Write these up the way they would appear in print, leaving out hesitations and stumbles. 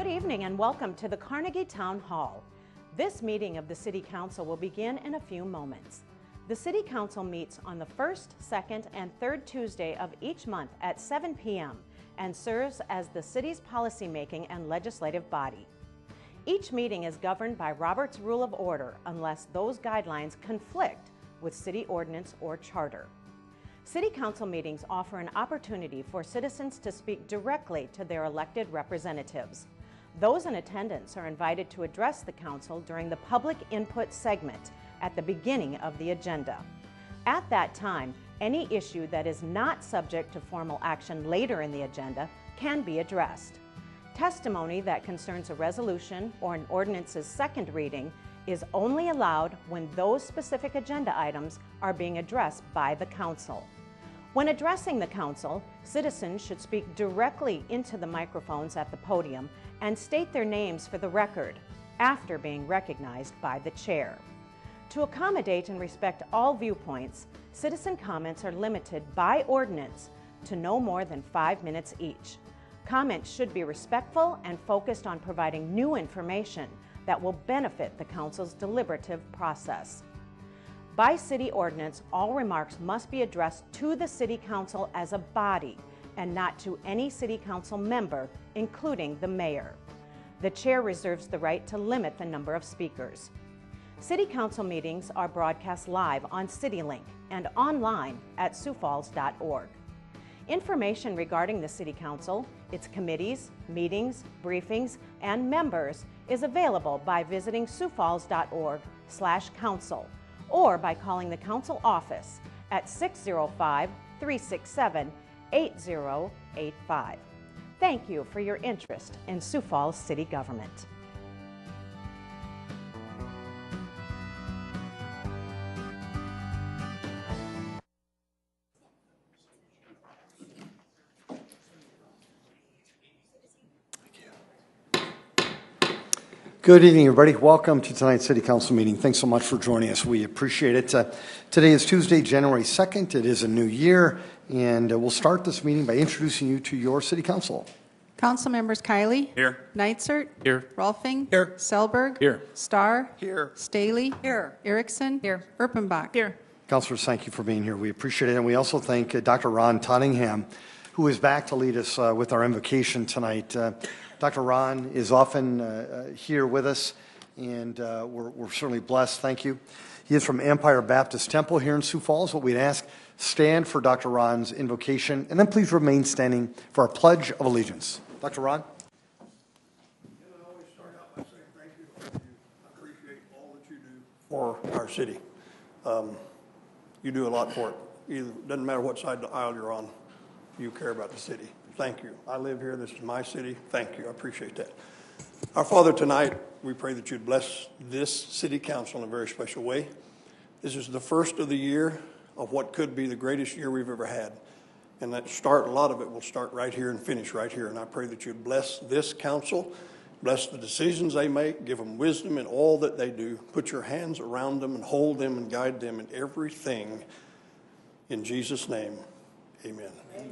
Good evening and welcome to the Carnegie Town Hall. This meeting of the City Council will begin in a few moments. The City Council meets on the first, second, and third Tuesday of each month at 7 p.m. and serves as the city's policymaking and legislative body. Each meeting is governed by Robert's Rule of Order unless those guidelines conflict with city ordinance or charter. City Council meetings offer an opportunity for citizens to speak directly to their elected representatives. Those in attendance are invited to address the Council during the public input segment at the beginning of the agenda. At that time, any issue that is not subject to formal action later in the agenda can be addressed. Testimony that concerns a resolution or an ordinance's second reading is only allowed when those specific agenda items are being addressed by the Council. When addressing the Council, citizens should speak directly into the microphones at the podium and state their names for the record after being recognized by the chair. To accommodate and respect all viewpoints, citizen comments are limited by ordinance to no more than 5 minutes each. Comments should be respectful and focused on providing new information that will benefit the Council's deliberative process. By city ordinance, all remarks must be addressed to the City Council as a body and not to any City Council member, including the mayor. The chair reserves the right to limit the number of speakers. City Council meetings are broadcast live on CityLink and online at siouxfalls.org. Information regarding the City Council, its committees, meetings, briefings, and members is available by visiting siouxfalls.org/council or by calling the Council office at 605-367-8085. Thank you for your interest in Sioux Falls City Government. Good evening, everybody. Welcome to tonight's City Council meeting. Thanks so much for joining us. We appreciate it. Today is Tuesday, January 2nd. It is a new year, and we'll start this meeting by introducing you to your City Council. Council members Kiley. Here. Neitzert. Here. Rolfing. Here. Selberg. Here. Starr. Here. Staley. Here. Erickson. Here. Erpenbach. Here. Councilors, thank you for being here. We appreciate it, and we also thank Dr. Ron Tottingham, who is back to lead us with our invocation tonight. Dr. Ron is often here with us, and we're certainly blessed. Thank you. He is from Empire Baptist Temple here in Sioux Falls. What we'd ask, stand for Dr. Ron's invocation, and then please remain standing for our Pledge of Allegiance. Dr. Ron? I always start out by saying thank you to all of you. I appreciate all that you do for our city. You do a lot for it. It doesn't matter what side of the aisle you're on, you care about the city. Thank you. I live here. This is my city. Thank you. I appreciate that. Our Father, tonight, we pray that you'd bless this City Council in a very special way. This is the first of the year of what could be the greatest year we've ever had. And a lot of it will start right here and finish right here. And I pray that you'd bless this council, bless the decisions they make, give them wisdom in all that they do. Put your hands around them and hold them and guide them in everything. In Jesus' name, amen. Amen.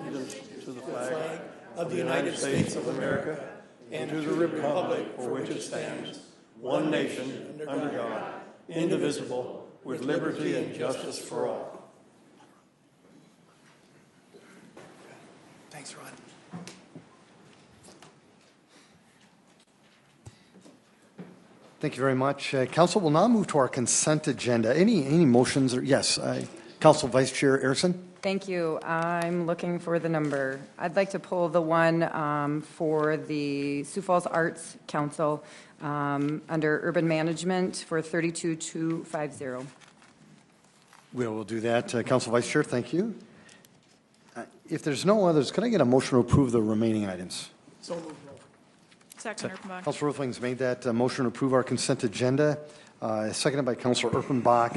Allegiance to the flag of the United States of America and to the republic for which it stands, one nation, under God, indivisible, with liberty and justice for all. Thanks, Ron. Thank you very much. Council will now move to our consent agenda. Any motions? Yes, Council Vice Chair Erickson. Thank you. I'm looking for the number. I'd like to pull the one for the Sioux Falls Arts Council under Urban Management for 32250. We'll do that. Council Vice Chair, thank you. If there's no others, could I get a motion to approve the remaining items? So moved. Second, Erpenbach. Councilor Roofling's made that motion to approve our consent agenda. Seconded by Councilor Erpenbach.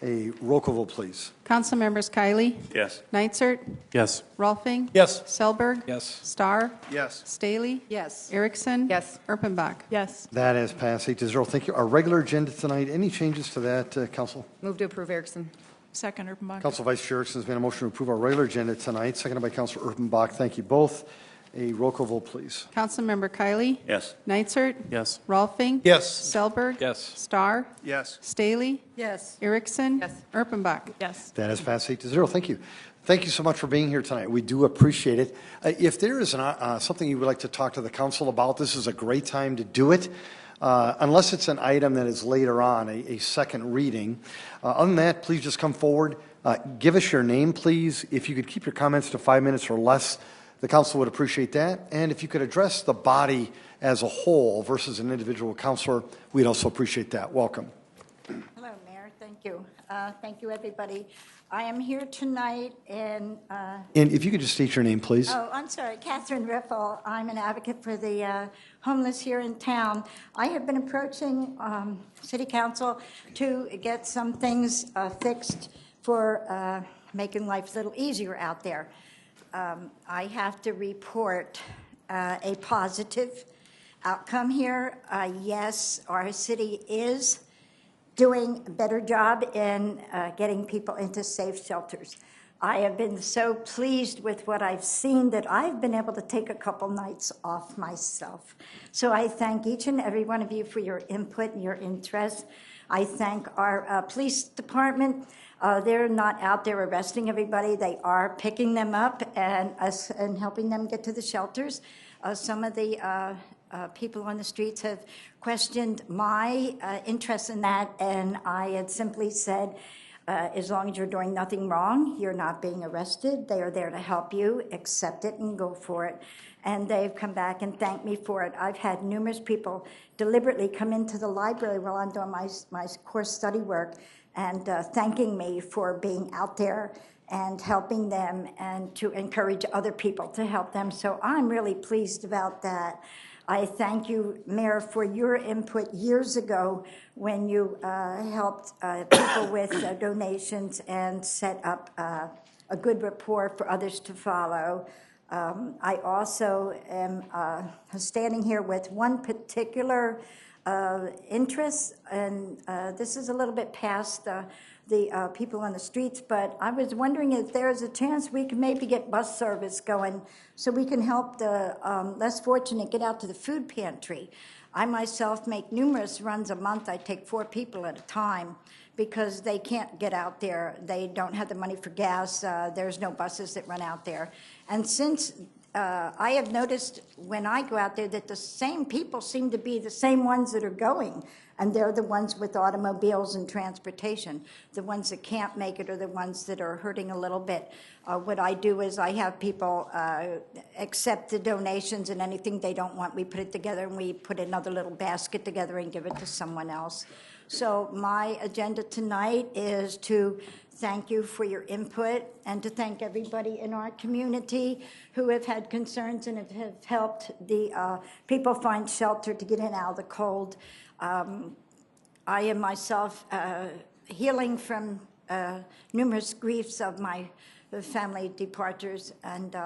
A roll call vote, please. Council members Kiley. Yes. Neitzert. Yes. Rolfing. Yes. Selberg. Yes. Starr. Yes. Staley. Yes. Erickson. Yes. Erpenbach. Yes. That has passed 8-0. Thank you. Our regular agenda tonight, any changes to that, Council? Move to approve, Erickson. Second, Erpenbach. Council Vice Chair Erickson has made a motion to approve our regular agenda tonight, seconded by Councilor Erpenbach. Thank you both. A roll call vote, please. Councilmember Kiley? Yes. Nitzert? Yes. Rolfing? Yes. Selberg? Yes. Starr? Yes. Staley? Yes. Erickson? Yes. Erpenbach? Yes. That has passed 8-0. Thank you. Thank you so much for being here tonight. We do appreciate it. If there is something you would like to talk to the council about, this is a great time to do it. Unless it's an item that is later on, a second reading. Other than that, please just come forward. Give us your name, please. If you could keep your comments to 5 minutes or less, the council would appreciate that. And if you could address the body as a whole versus an individual councilor, we'd also appreciate that. Welcome. Hello, Mayor. Thank you. Thank you, everybody. I am here tonight in... And if you could just state your name, please. Oh, I'm sorry, Catherine Riffle. I'm an advocate for the homeless here in town. I have been approaching City Council to get some things fixed for making life a little easier out there. I have to report a positive outcome here. Yes, our city is doing a better job in getting people into safe shelters. I have been so pleased with what I've seen that I've been able to take a couple nights off myself. So I thank each and every one of you for your input and your interest. I thank our police department. They're not out there arresting everybody. They are picking them up and helping them get to the shelters. Some of the people on the streets have questioned my interest in that, and I had simply said, as long as you're doing nothing wrong, you're not being arrested. They are there to help you. Accept it and go for it. And they've come back and thanked me for it. I've had numerous people deliberately come into the library while I'm doing my course study work and thanking me for being out there and helping them and to encourage other people to help them. So I'm really pleased about that. I thank you, Mayor, for your input years ago when you helped people with donations and set up a good rapport for others to follow. I also am standing here with one particular interest, and this is a little bit past the people on the streets, but I was wondering if there's a chance we could maybe get bus service going so we can help the less fortunate get out to the food pantry. I myself make numerous runs a month. I take 4 people at a time because they can't get out there. They don't have the money for gas. There's no buses that run out there. And since I have noticed when I go out there that the same people seem to be the same ones that are going, and they're the ones with automobiles and transportation. The ones that can't make it are the ones that are hurting a little bit. What I do is I have people accept the donations, and anything they don't want, we put it together and we put another little basket together and give it to someone else. So my agenda tonight is to thank you for your input and to thank everybody in our community who have had concerns and have helped the people find shelter to get in out of the cold. I am myself healing from numerous griefs of my family departures and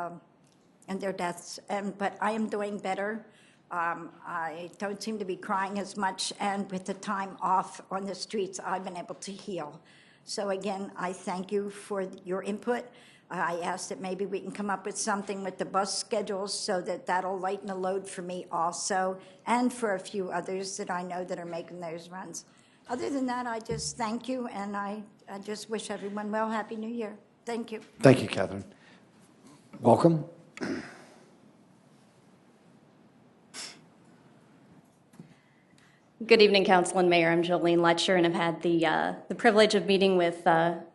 their deaths, but I am doing better. I don't seem to be crying as much, and with the time off on the streets, I've been able to heal. So again, I thank you for your input. I ask that maybe we can come up with something with the bus schedules so that that'll lighten the load for me also, and for a few others that I know that are making those runs. Other than that, I just thank you, and I just wish everyone well. Happy New Year. Thank you. Thank you, Catherine. Welcome. Good evening, Council and Mayor. I'm Jolene Letcher, and I've had the privilege of meeting with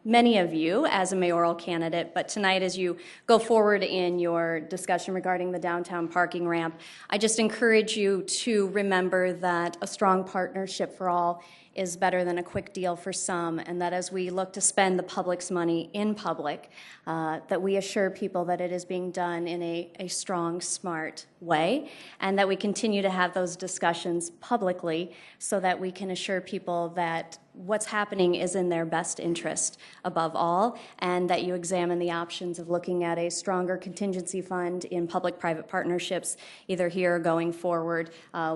many of you as a mayoral candidate. But tonight, as you go forward in your discussion regarding the downtown parking ramp, I just encourage you to remember that a strong partnership for all is better than a quick deal for some, and that as we look to spend the public's money in public, that we assure people that it is being done in a strong, smart way, and that we continue to have those discussions publicly so that we can assure people that what's happening is in their best interest above all, and that you examine the options of looking at a stronger contingency fund in public-private partnerships, either here or going forward,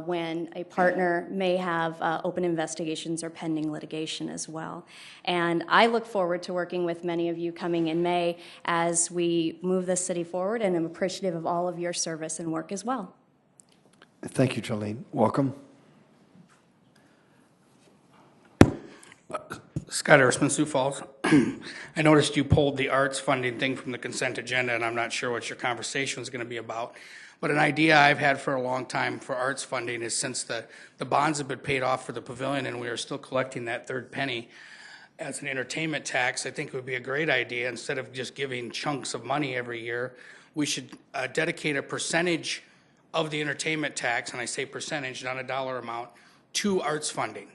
when a partner may have open investigations or pending litigation as well. And I look forward to working with many of you coming in May as we move this city forward, and I'm appreciative of all of your service and work as well. Thank you, Jolene. Welcome. Scott Ersman, Sioux Falls. I noticed you pulled the arts funding thing from the consent agenda, and I'm not sure what your conversation is going to be about. But an idea I've had for a long time for arts funding is, since the bonds have been paid off for the pavilion and we are still collecting that third penny as an entertainment tax, I think it would be a great idea, instead of just giving chunks of money every year, we should dedicate a percentage of the entertainment tax, and I say percentage, not a dollar amount, to arts funding.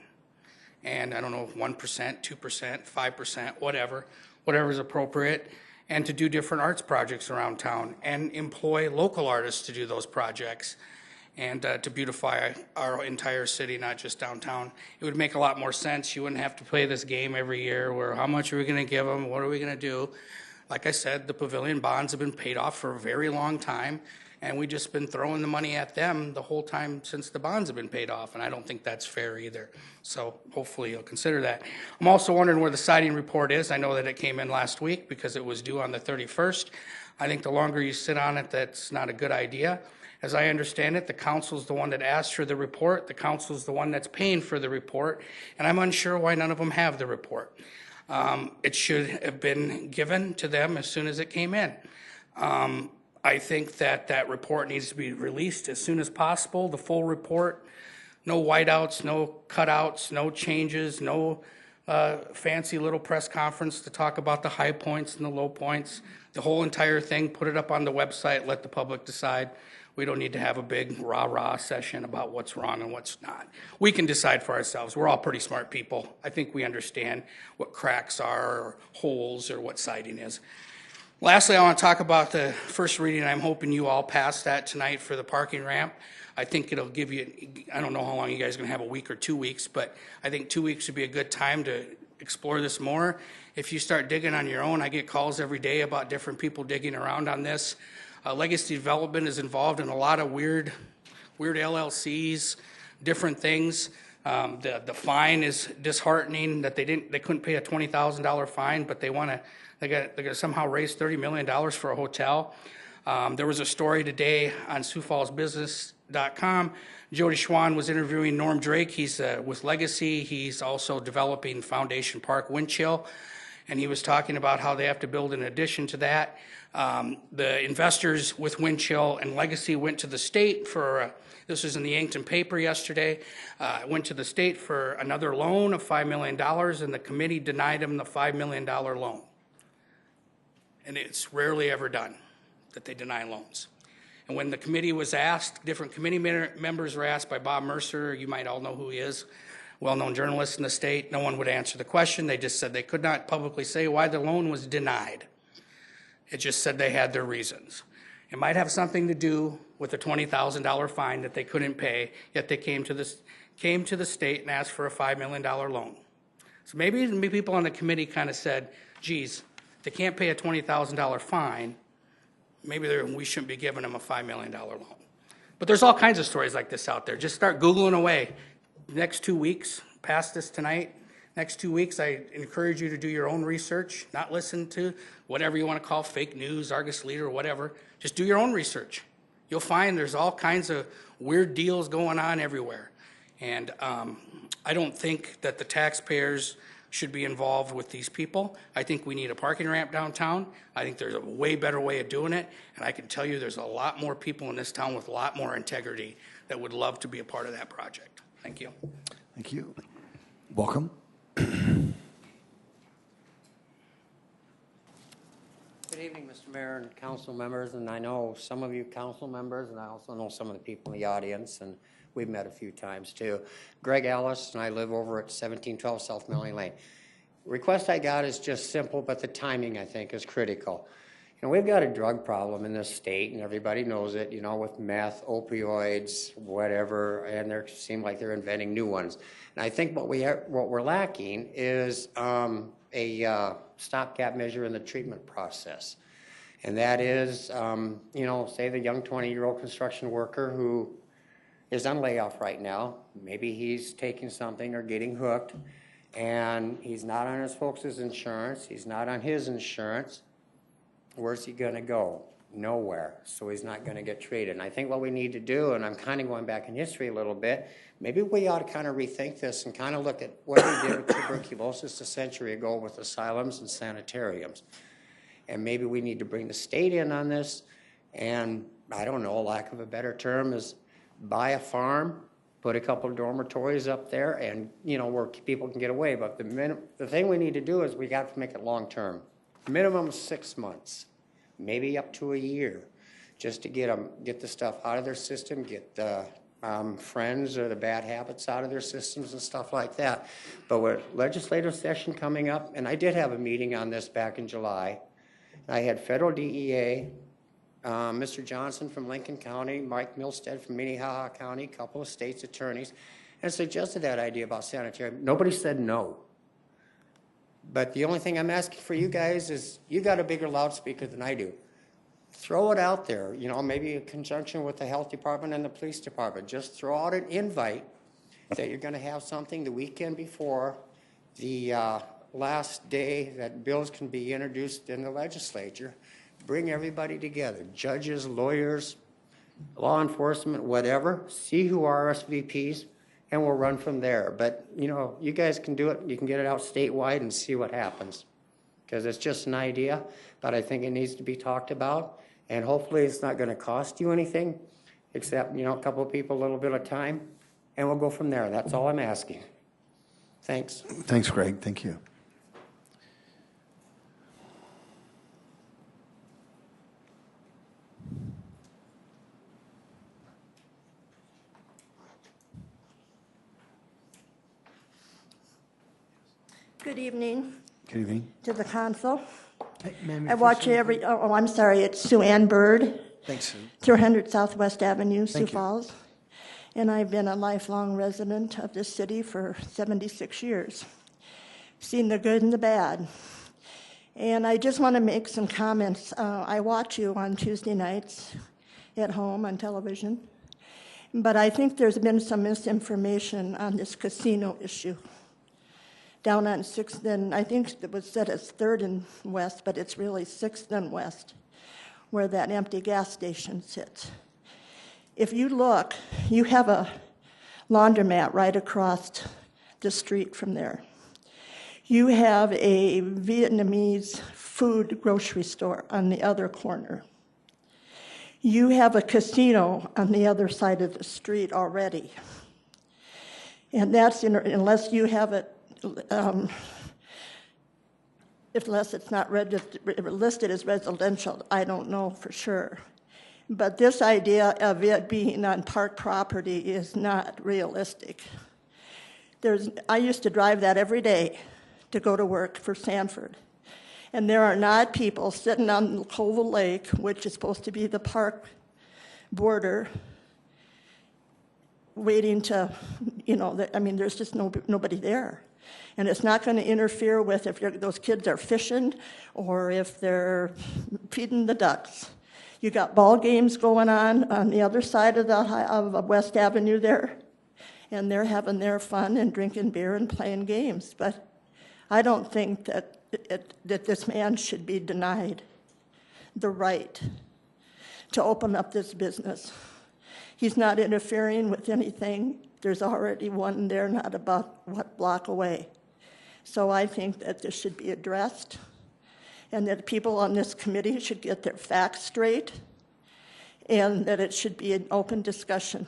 And I don't know, 1%, 2%, 5%, whatever is appropriate, and to do different arts projects around town and employ local artists to do those projects, and to beautify our entire city, not just downtown. It would make a lot more sense. You wouldn't have to play this game every year where how much are we going to give them, what are we going to do? Like I said, the pavilion bonds have been paid off for a very long time, and we've just been throwing the money at them the whole time since the bonds have been paid off, and I don't think that's fair either. So hopefully you'll consider that. I'm also wondering where the siding report is. I know that it came in last week because it was due on the 31st. I think the longer you sit on it, that's not a good idea. As I understand it, the council's the one that asked for the report. The council's the one that's paying for the report, and I'm unsure why none of them have the report. It should have been given to them as soon as it came in. I think that report needs to be released as soon as possible, the full report. No whiteouts, no cutouts, no changes, no fancy little press conference to talk about the high points and the low points. The whole entire thing, put it up on the website, let the public decide. We don't need to have a big rah-rah session about what's wrong and what's not. We can decide for ourselves. We're all pretty smart people. I think we understand what cracks are, or holes, or what siding is. Lastly, I want to talk about the first reading. I'm hoping you all pass that tonight for the parking ramp. I think it'll give you, I don't know how long you guys are going to have, a week or 2 weeks, but I think 2 weeks would be a good time to explore this more. If you start digging on your own, I get calls every day about different people digging around on this. Legacy Development is involved in a lot of weird LLCs, different things. The fine is disheartening that they couldn't pay a $20,000 fine, but they got to somehow raise $30 million for a hotel. There was a story today on SiouxFallsBusiness.com. Jody Schwan was interviewing Norm Drake. He's with Legacy. He's also developing Foundation Park Windchill, and he was talking about how they have to build an addition to that. The investors with Windchill and Legacy went to the state for, this was in the Yankton paper yesterday, went to the state for another loan of $5 million, and the committee denied them the $5 million loan. And it's rarely ever done that they deny loans. And when the committee was asked, different committee members were asked by Bob Mercer, you might all know who he is, well-known journalist in the state. No one would answer the question. They just said they could not publicly say why the loan was denied. It just said they had their reasons. It might have something to do with the $20,000 fine that they couldn't pay, yet they came to the state and asked for a $5 million loan. So maybe people on the committee kind of said, geez, they can't pay a $20,000 fine, maybe we shouldn't be giving them a $5 million loan. But there's all kinds of stories like this out there. Just start Googling away. Next 2 weeks, past this tonight, next 2 weeks, I encourage you to do your own research, not listen to whatever you want to call fake news, Argus Leader, or whatever. Just do your own research. You'll find there's all kinds of weird deals going on everywhere. And I don't think that the taxpayers should be involved with these people. I think we need a parking ramp downtown. I think there's a way better way of doing it. And I can tell you there's a lot more people in this town with a lot more integrity that would love to be a part of that project. Thank you. Thank you. Welcome. Good evening, Mr. Mayor and council members, and I know some of you council members, and I also know some of the people in the audience, and we've met a few times too. Greg Ellis, and I live over at 1712 South Milling Lane. Request I got is just simple, but the timing, I think, is critical. And we've got a drug problem in this state, and everybody knows it, you know, with meth, opioids, whatever, and they seem like they're inventing new ones. And I think what we're lacking is a stopgap measure in the treatment process. And that is, you know, say the young 20-year-old construction worker who is on layoff right now. Maybe he's taking something or getting hooked, and he's not on his folks' insurance. He's not on his insurance. Where's he going to go? Nowhere. So he's not going to get treated. And I think what we need to do, and I'm kind of going back in history a little bit, maybe we ought to kind of rethink this and kind of look at what we did with tuberculosis a century ago with asylums and sanitariums. And maybe we need to bring the state in on this, and I don't know, lack of a better term, is buy a farm, put a couple of dormitories up there, and, you know, where people can get away. But the thing we need to do is we got to make it long-term. Minimum 6 months, maybe up to a year, just to get the stuff out of their system, get the friends or the bad habits out of their systems and stuff like that. But with legislative session coming up, and I did have a meeting on this back in July. I had federal DEA, Mr. Johnson from Lincoln County, Mike Milstead from Minnehaha County, a couple of state's attorneys, and suggested that idea about sanitarium. Nobody said no. But the only thing I'm asking for you guys is, you got a bigger loudspeaker than I do. Throw it out there, you know, maybe in conjunction with the health department and the police department. Just throw out an invite that you're going to have something the weekend before the last day that bills can be introduced in the legislature. Bring everybody together, judges, lawyers, law enforcement, whatever. See who are RSVPs, and we'll run from there. But, you know, you guys can do it. You can get it out statewide and see what happens. Because it's just an idea, but I think it needs to be talked about. And hopefully it's not going to cost you anything, except, you know, a couple of people, a little bit of time, and we'll go from there. That's all I'm asking. Thanks. Thanks, Greg. Thank you. Good evening. Good evening. To the council. Hey, ma'am, I watch every, I'm sorry, it's Sue Ann Bird. Thanks, Sue. 300 Southwest Avenue, Sioux Thank you. Falls. And I've been a lifelong resident of this city for 76 years. Seen the good and the bad. And I just want to make some comments. I watch you on Tuesday nights at home on television. But I think there's been some misinformation on this casino issue. Down on 6th and I think it was said as 3rd and West, but it's really 6th and West, where that empty gas station sits. If you look, you have a laundromat right across the street from there. You have a Vietnamese food grocery store on the other corner. You have a casino on the other side of the street already. And that's unless you have it unless it's not listed as residential, I don't know for sure. But this idea of it being on park property is not realistic. I used to drive that every day to go to work for Sanford. And there are not people sitting on Colville Lake, which is supposed to be the park border, waiting to, you know, I mean, there's just nobody there. And it's not going to interfere with if those kids are fishing or if they're feeding the ducks. You got ball games going on the other side of West Avenue there, and they're having their fun and drinking beer and playing games. But I don't think that this man should be denied the right to open up this business. He's not interfering with anything. There's already one there, not about what block away. So I think that this should be addressed and that people on this committee should get their facts straight and that it should be an open discussion.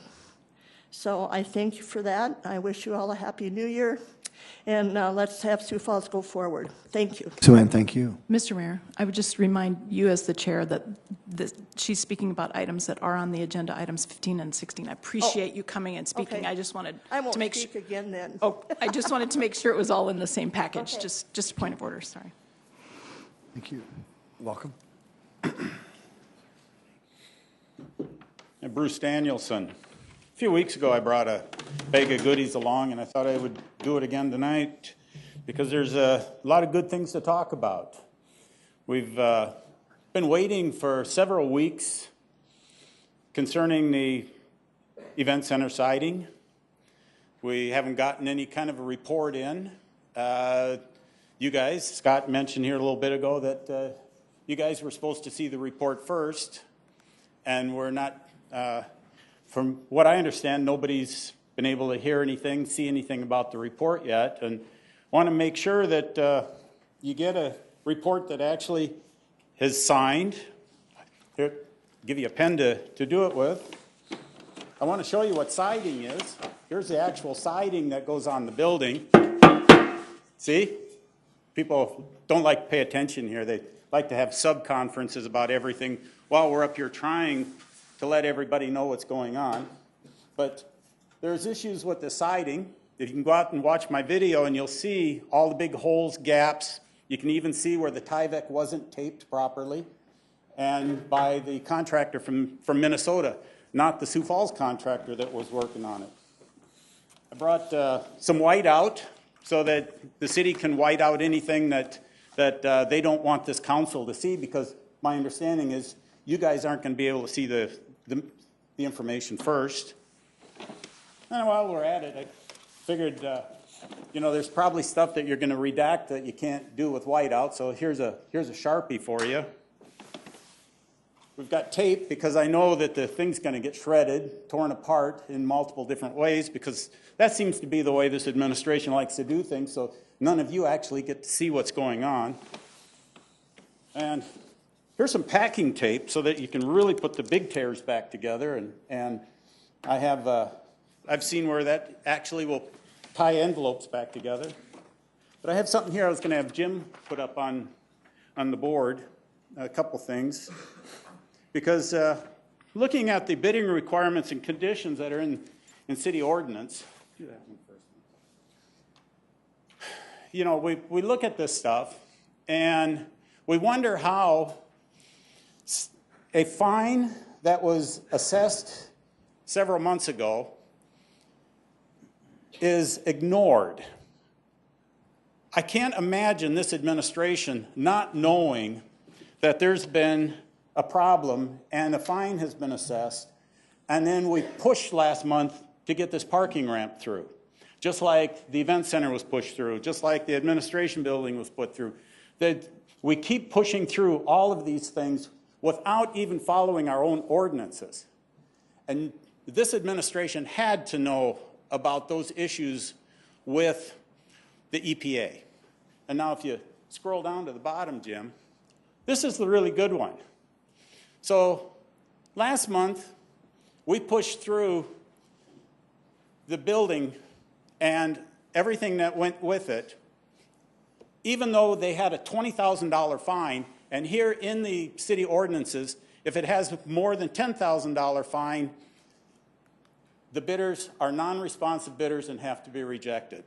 So I thank you for that. I wish you all a happy new year. And let's have Sioux Falls go forward. Thank you. Sue Ann, thank you. Mr. Mayor, I would just remind you as the chair that she's speaking about items that are on the agenda, items 15 and 16. I appreciate you coming and speaking. Okay. I just wanted I won't to make speak again then. Oh, I just wanted to make sure it was all in the same package. Okay. Just a point of order, sorry. Thank you. Welcome. Bruce Danielson. A few weeks ago, I brought a bag of goodies along, and I thought I would do it again tonight because there's a lot of good things to talk about. We've been waiting for several weeks concerning the event center siding. We haven't gotten any kind of a report in. You guys, Scott mentioned here a little bit ago that you guys were supposed to see the report first, and we're not, from what I understand, nobody's been able to hear anything, see anything about the report yet, and want to make sure that you get a report that actually is signed. Here, give you a pen to do it with. I want to show you what siding is. Here's the actual siding that goes on the building. See? People don't like to pay attention here. They like to have sub-conferences about everything while we're up here trying to let everybody know what's going on. But there's issues with the siding. If you can go out and watch my video, and you'll see all the big holes, gaps. You can even see where the Tyvek wasn't taped properly, and by the contractor from Minnesota, not the Sioux Falls contractor that was working on it. I brought some white out so that the city can white out anything that they don't want this council to see, because my understanding is you guys aren't going to be able to see the information first. And while we're at it, I figured, there's probably stuff that you're going to redact that you can't do with whiteout, so here's a Sharpie for you. We've got tape because I know that the thing's going to get shredded, torn apart in multiple different ways, because that seems to be the way this administration likes to do things, so none of you actually get to see what's going on. And here's some packing tape so that you can really put the big tears back together, and I have I've seen where that actually will tie envelopes back together. But I have something here I was going to have Jim put up on the board, a couple things. Because looking at the bidding requirements and conditions that are in city ordinance, do that one first. We look at this stuff and we wonder how a fine that was assessed several months ago is ignored. I can't imagine this administration not knowing that there's been a problem and a fine has been assessed, and then we pushed last month to get this parking ramp through, just like the event center was pushed through, just like the administration building was put through. That we keep pushing through all of these things without even following our own ordinances. And this administration had to know about those issues with the EPA. And now if you scroll down to the bottom, Jim, this is the really good one. So last month, we pushed through the building and everything that went with it, even though they had a $20,000 fine, and here in the city ordinances, if it has more than $10,000 fine, the bidders are non-responsive bidders and have to be rejected.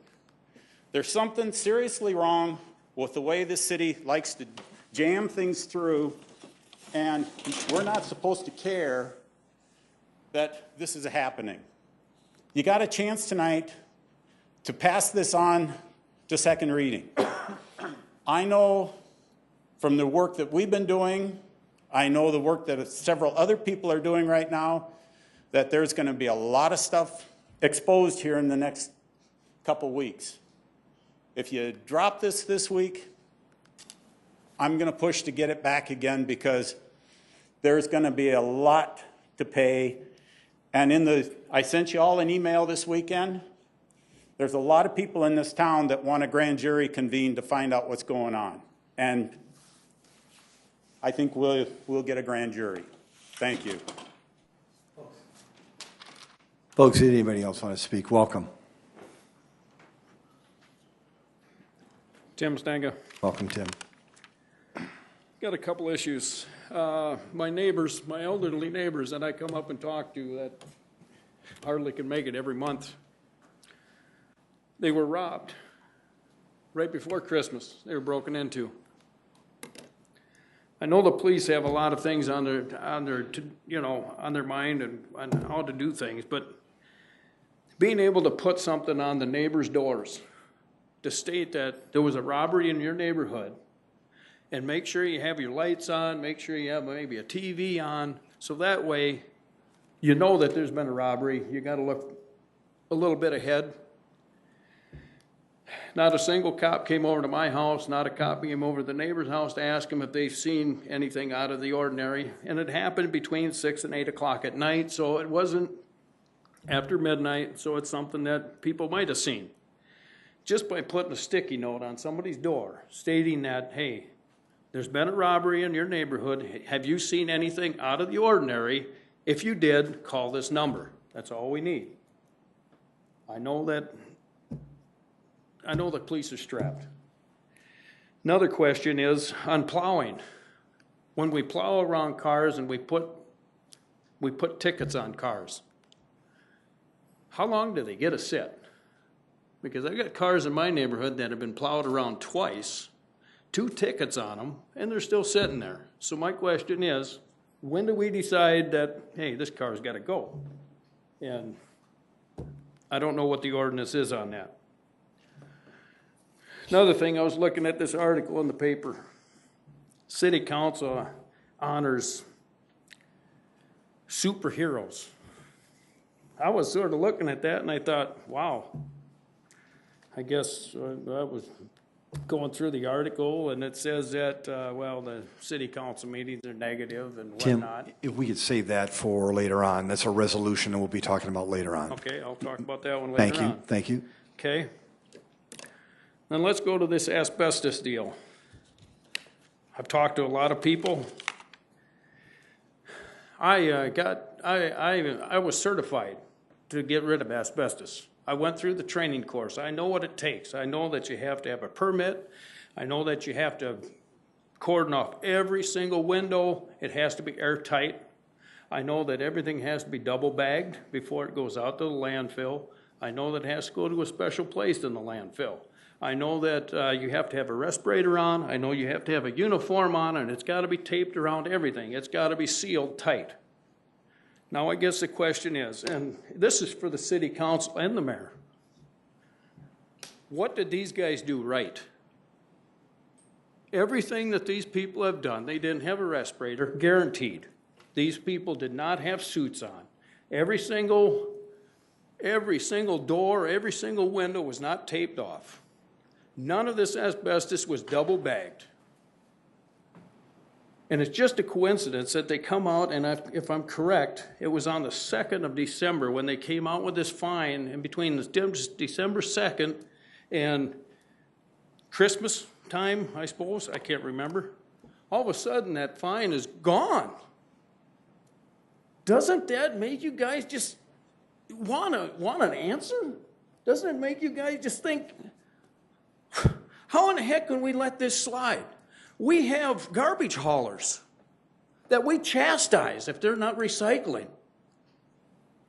There's something seriously wrong with the way this city likes to jam things through, and we're not supposed to care that this is happening. You got a chance tonight to pass this on to second reading. I know from the work that we've been doing, I know the work that several other people are doing right now, that there's going to be a lot of stuff exposed here in the next couple weeks. If you drop this week, I'm going to push to get it back again, because there's going to be a lot to pay. And I sent you all an email this weekend. There's a lot of people in this town that want a grand jury convened to find out what's going on. And I think we'll get a grand jury. Thank you. Folks, anybody else want to speak? Welcome. Tim Stanga. Welcome, Tim. Got a couple issues. My neighbors, my elderly neighbors that I come up and talk to that hardly can make it every month, they were robbed right before Christmas. They were broken into. I know the police have a lot of things on their on their mind and on how to do things, but being able to put something on the neighbor's doors to state that there was a robbery in your neighborhood, and make sure you have your lights on, make sure you have maybe a TV on, so that way you know that there's been a robbery. You got to look a little bit ahead. Not a single cop came over to my house, not a cop came over to the neighbor's house to ask them if they've seen anything out of the ordinary. And it happened between 6 and 8 o'clock at night, so it wasn't after midnight, so it's something that people might have seen. Just by putting a sticky note on somebody's door stating that, hey, there's been a robbery in your neighborhood. Have you seen anything out of the ordinary? If you did, call this number. That's all we need. I know the police are strapped. Another question is on plowing. When we plow around cars and we put tickets on cars, how long do they get a sit? Because I got cars in my neighborhood that have been plowed around twice, 2 tickets on them, and they're still sitting there. So my question is, when do we decide that, hey, this car's got to go? And I don't know what the ordinance is on that. Another thing, I was looking at this article in the paper. City Council honors superheroes. I was sort of looking at that and I thought, wow. I guess I was going through the article and it says that, well, the city council meetings are negative and whatnot. Tim, if we could save that for later on. That's a resolution that we'll be talking about later on. Okay, I'll talk about that one later on. Thank you. Okay. Then let's go to this asbestos deal. I've talked to a lot of people. I was certified to get rid of asbestos. I went through the training course. I know what it takes. I know that you have to have a permit. I know that you have to cordon off every single window. It has to be airtight. I know that everything has to be double bagged before it goes out to the landfill. I know that it has to go to a special place in the landfill. I know that you have to have a respirator on. I know you have to have a uniform on, and it's got to be taped around everything. It's got to be sealed tight. Now, I guess the question is, and this is for the city council and the mayor, what did these guys do right? Everything that these people have done, they didn't have a respirator, guaranteed. These people did not have suits on. Every single door, every single window was not taped off. None of this asbestos was double bagged. And it's just a coincidence that they come out, and if I'm correct, it was on the 2nd of December when they came out with this fine, in between December 2nd and Christmas time, I suppose, I can't remember. All of a sudden, that fine is gone. Doesn't that make you guys just want an answer? Doesn't it make you guys just think, how in the heck can we let this slide? We have garbage haulers that we chastise if they're not recycling.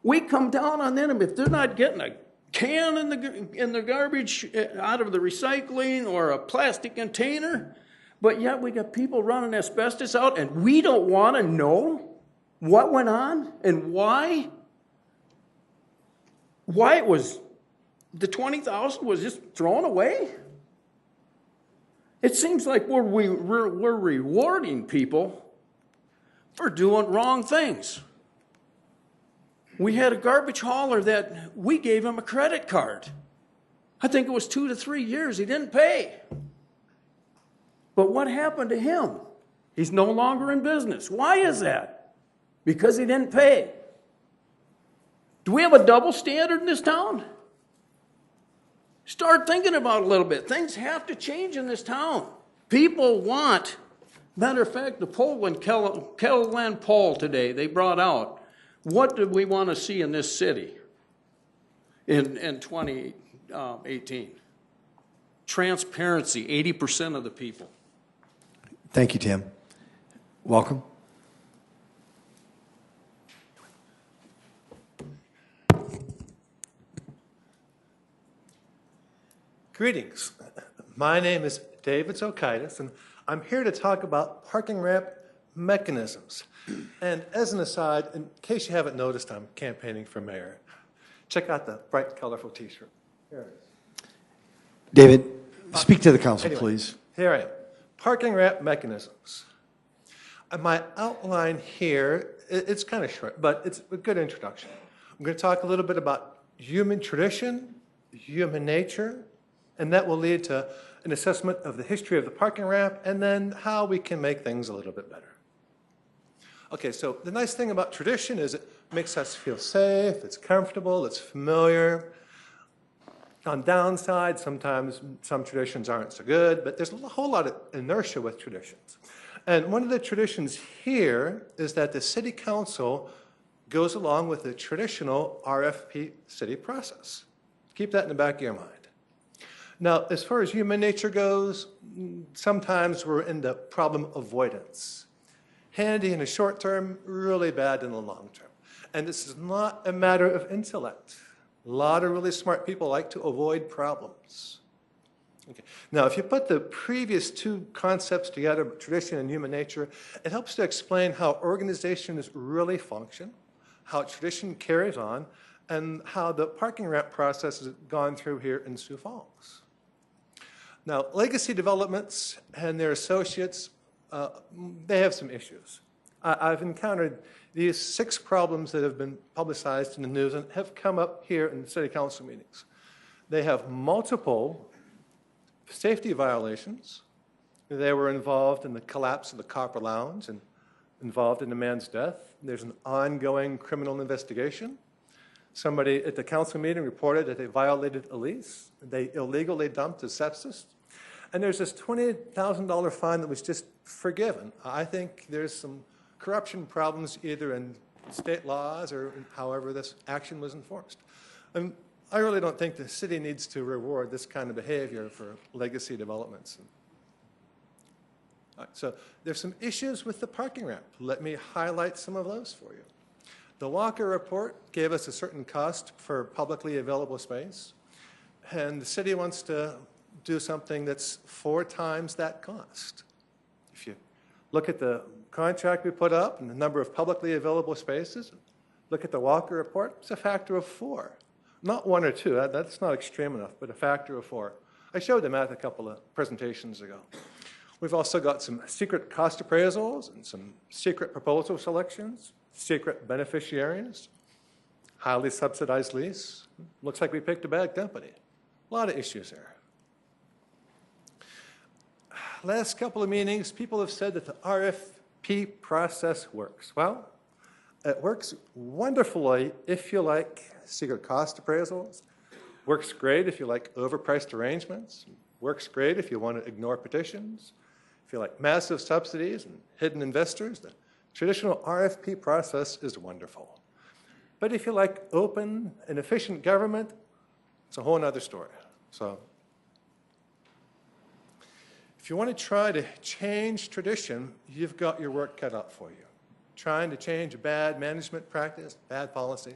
We come down on them if they're not getting a can in the garbage out of the recycling or a plastic container, but yet we got people running asbestos out and we don't want to know what went on and why it was, the $20,000 was just thrown away. It seems like we're rewarding people for doing wrong things. We had a garbage hauler that we gave him a credit card. I think it was 2 to 3 years. He didn't pay. But what happened to him? He's no longer in business. Why is that? Because he didn't pay. Do we have a double standard in this town? Start thinking about it a little bit. Things have to change in this town. People want, matter of fact, the poll, when Kettleland poll today, they brought out, what do we want to see in this city in 2018? Transparency, 80% of the people. Thank you, Tim. Welcome. Greetings. My name is David Zokaitis, and I'm here to talk about parking ramp mechanisms. And as an aside, in case you haven't noticed, I'm campaigning for mayor. Check out the bright, colorful t-shirt. Here it is. David, speak to the council, Anyway, please. Here I am. Parking ramp mechanisms. My outline here, it's kind of short, but it's a good introduction. I'm going to talk a little bit about human tradition, human nature, and that will lead to an assessment of the history of the parking ramp and then how we can make things a little bit better. Okay, so the nice thing about tradition is it makes us feel safe, it's comfortable, it's familiar. On downside, sometimes some traditions aren't so good, but there's a whole lot of inertia with traditions. And one of the traditions here is that the city council goes along with the traditional RFP city process. Keep that in the back of your mind. Now, as far as human nature goes, sometimes we're into problem avoidance. Handy in the short term, really bad in the long term. And this is not a matter of intellect. A lot of really smart people like to avoid problems. Okay. Now, if you put the previous two concepts together, tradition and human nature, it helps to explain how organizations really function, how tradition carries on, and how the parking ramp process has gone through here in Sioux Falls. Now, legacy developments and their associates, they have some issues. I've encountered these 6 problems that have been publicized in the news and have come up here in city council meetings. They have multiple safety violations. They were involved in the collapse of the Copper Lounge and involved in a man's death. There's an ongoing criminal investigation. Somebody at the council meeting reported that they violated a lease. They illegally dumped asbestos. And there's this $20,000 fine that was just forgiven. I think there's some corruption problems either in state laws or however this action was enforced. And I really don't think the city needs to reward this kind of behavior for legacy developments. All right, so there's some issues with the parking ramp. Let me highlight some of those for you. The Walker report gave us a certain cost for publicly available space, and the city wants to do something that's 4 times that cost. If you look at the contract we put up and the number of publicly available spaces, look at the Walker report, it's a factor of 4. Not 1 or 2, that's not extreme enough, but a factor of 4. I showed the math a couple of presentations ago. We've also got some secret cost appraisals and some secret proposal selections, secret beneficiaries, highly subsidized lease. Looks like we picked a bad company. A lot of issues there. Last couple of meetings, people have said that the RFP process works. Well, it works wonderfully if you like secret cost appraisals. Works great if you like overpriced arrangements. Works great if you want to ignore petitions. If you like massive subsidies and hidden investors, the traditional RFP process is wonderful. But if you like open and efficient government, it's a whole other story. So if you want to try to change tradition, you've got your work cut out for you. Trying to change a bad management practice, bad policy,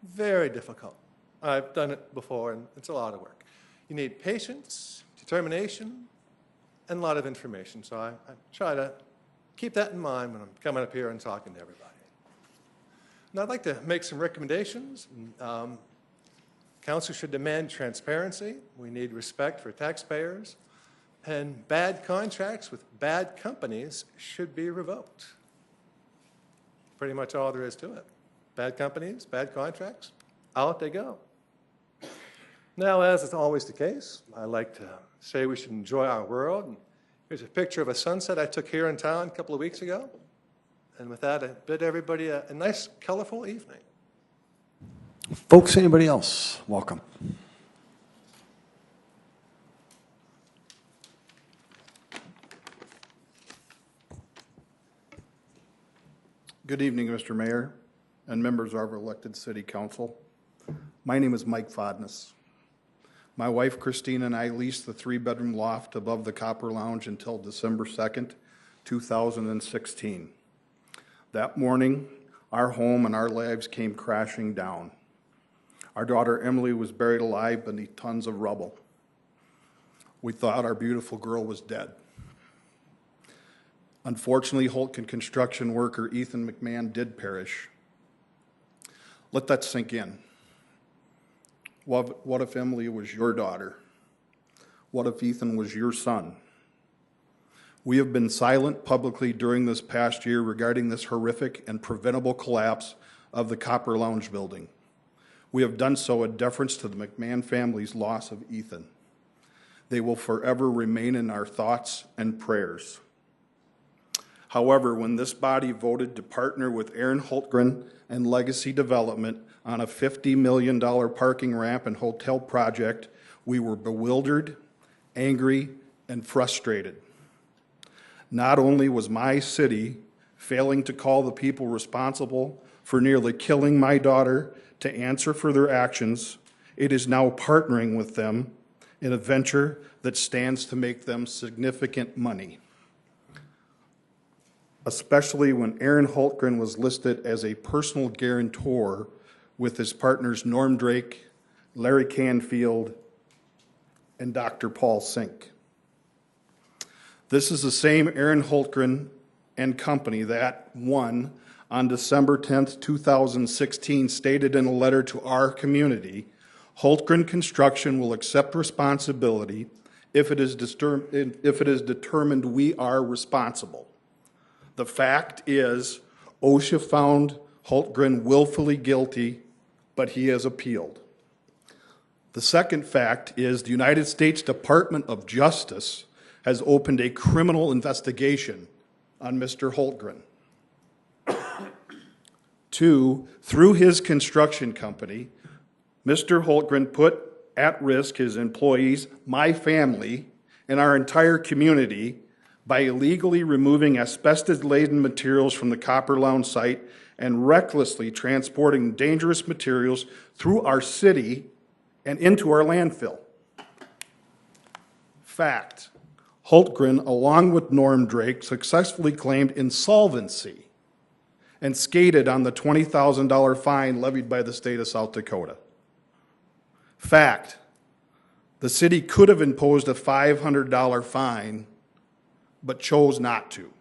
very difficult. I've done it before, and it's a lot of work. You need patience, determination, and a lot of information. So I try to keep that in mind when I'm coming up here and talking to everybody. Now, I'd like to make some recommendations. Council should demand transparency. We need respect for taxpayers. And bad contracts with bad companies should be revoked. Pretty much all there is to it. Bad companies, bad contracts, out they go. Now, as is always the case, I like to say we should enjoy our world. And here's a picture of a sunset I took here in town a couple of weeks ago. And with that, I bid everybody a nice, colorful evening. Folks, anybody else? Welcome. Good evening, Mr. Mayor and members of our elected city council. My name is Mike Fodness. My wife, Christine, and I leased the 3-bedroom loft above the Copper Lounge until December 2nd, 2016. That morning, our home and our lives came crashing down. Our daughter, Emily, was buried alive beneath tons of rubble. We thought our beautiful girl was dead. Unfortunately, Holtgen construction worker Ethan McMahon did perish. Let that sink in. What if Emily was your daughter? What if Ethan was your son? We have been silent publicly during this past year regarding this horrific and preventable collapse of the Copper Lounge building. We have done so in deference to the McMahon family's loss of Ethan. They will forever remain in our thoughts and prayers. However, when this body voted to partner with Aaron Holtgren and Legacy Development on a $50 million parking ramp and hotel project, we were bewildered, angry, and frustrated. Not only was my city failing to call the people responsible for nearly killing my daughter to answer for their actions, it is now partnering with them in a venture that stands to make them significant money. Especially when Aaron Holtgren was listed as a personal guarantor with his partners Norm Drake, Larry Canfield, and Dr. Paul Sink. This is the same Aaron Holtgren and company that, one, on December 10th, 2016, stated in a letter to our community, Holtgren Construction will accept responsibility if it is determined we are responsible. The fact is, OSHA found Holtgren willfully guilty, but he has appealed. The second fact is the United States Department of Justice has opened a criminal investigation on Mr. Holtgren. Two, through his construction company, Mr. Holtgren put at risk his employees, my family, and our entire community by illegally removing asbestos-laden materials from the Copper Lounge site and recklessly transporting dangerous materials through our city and into our landfill. Fact, Holtgren, along with Norm Drake, successfully claimed insolvency and skated on the $20,000 fine levied by the state of South Dakota. Fact, the city could have imposed a $500 fine, but chose not to.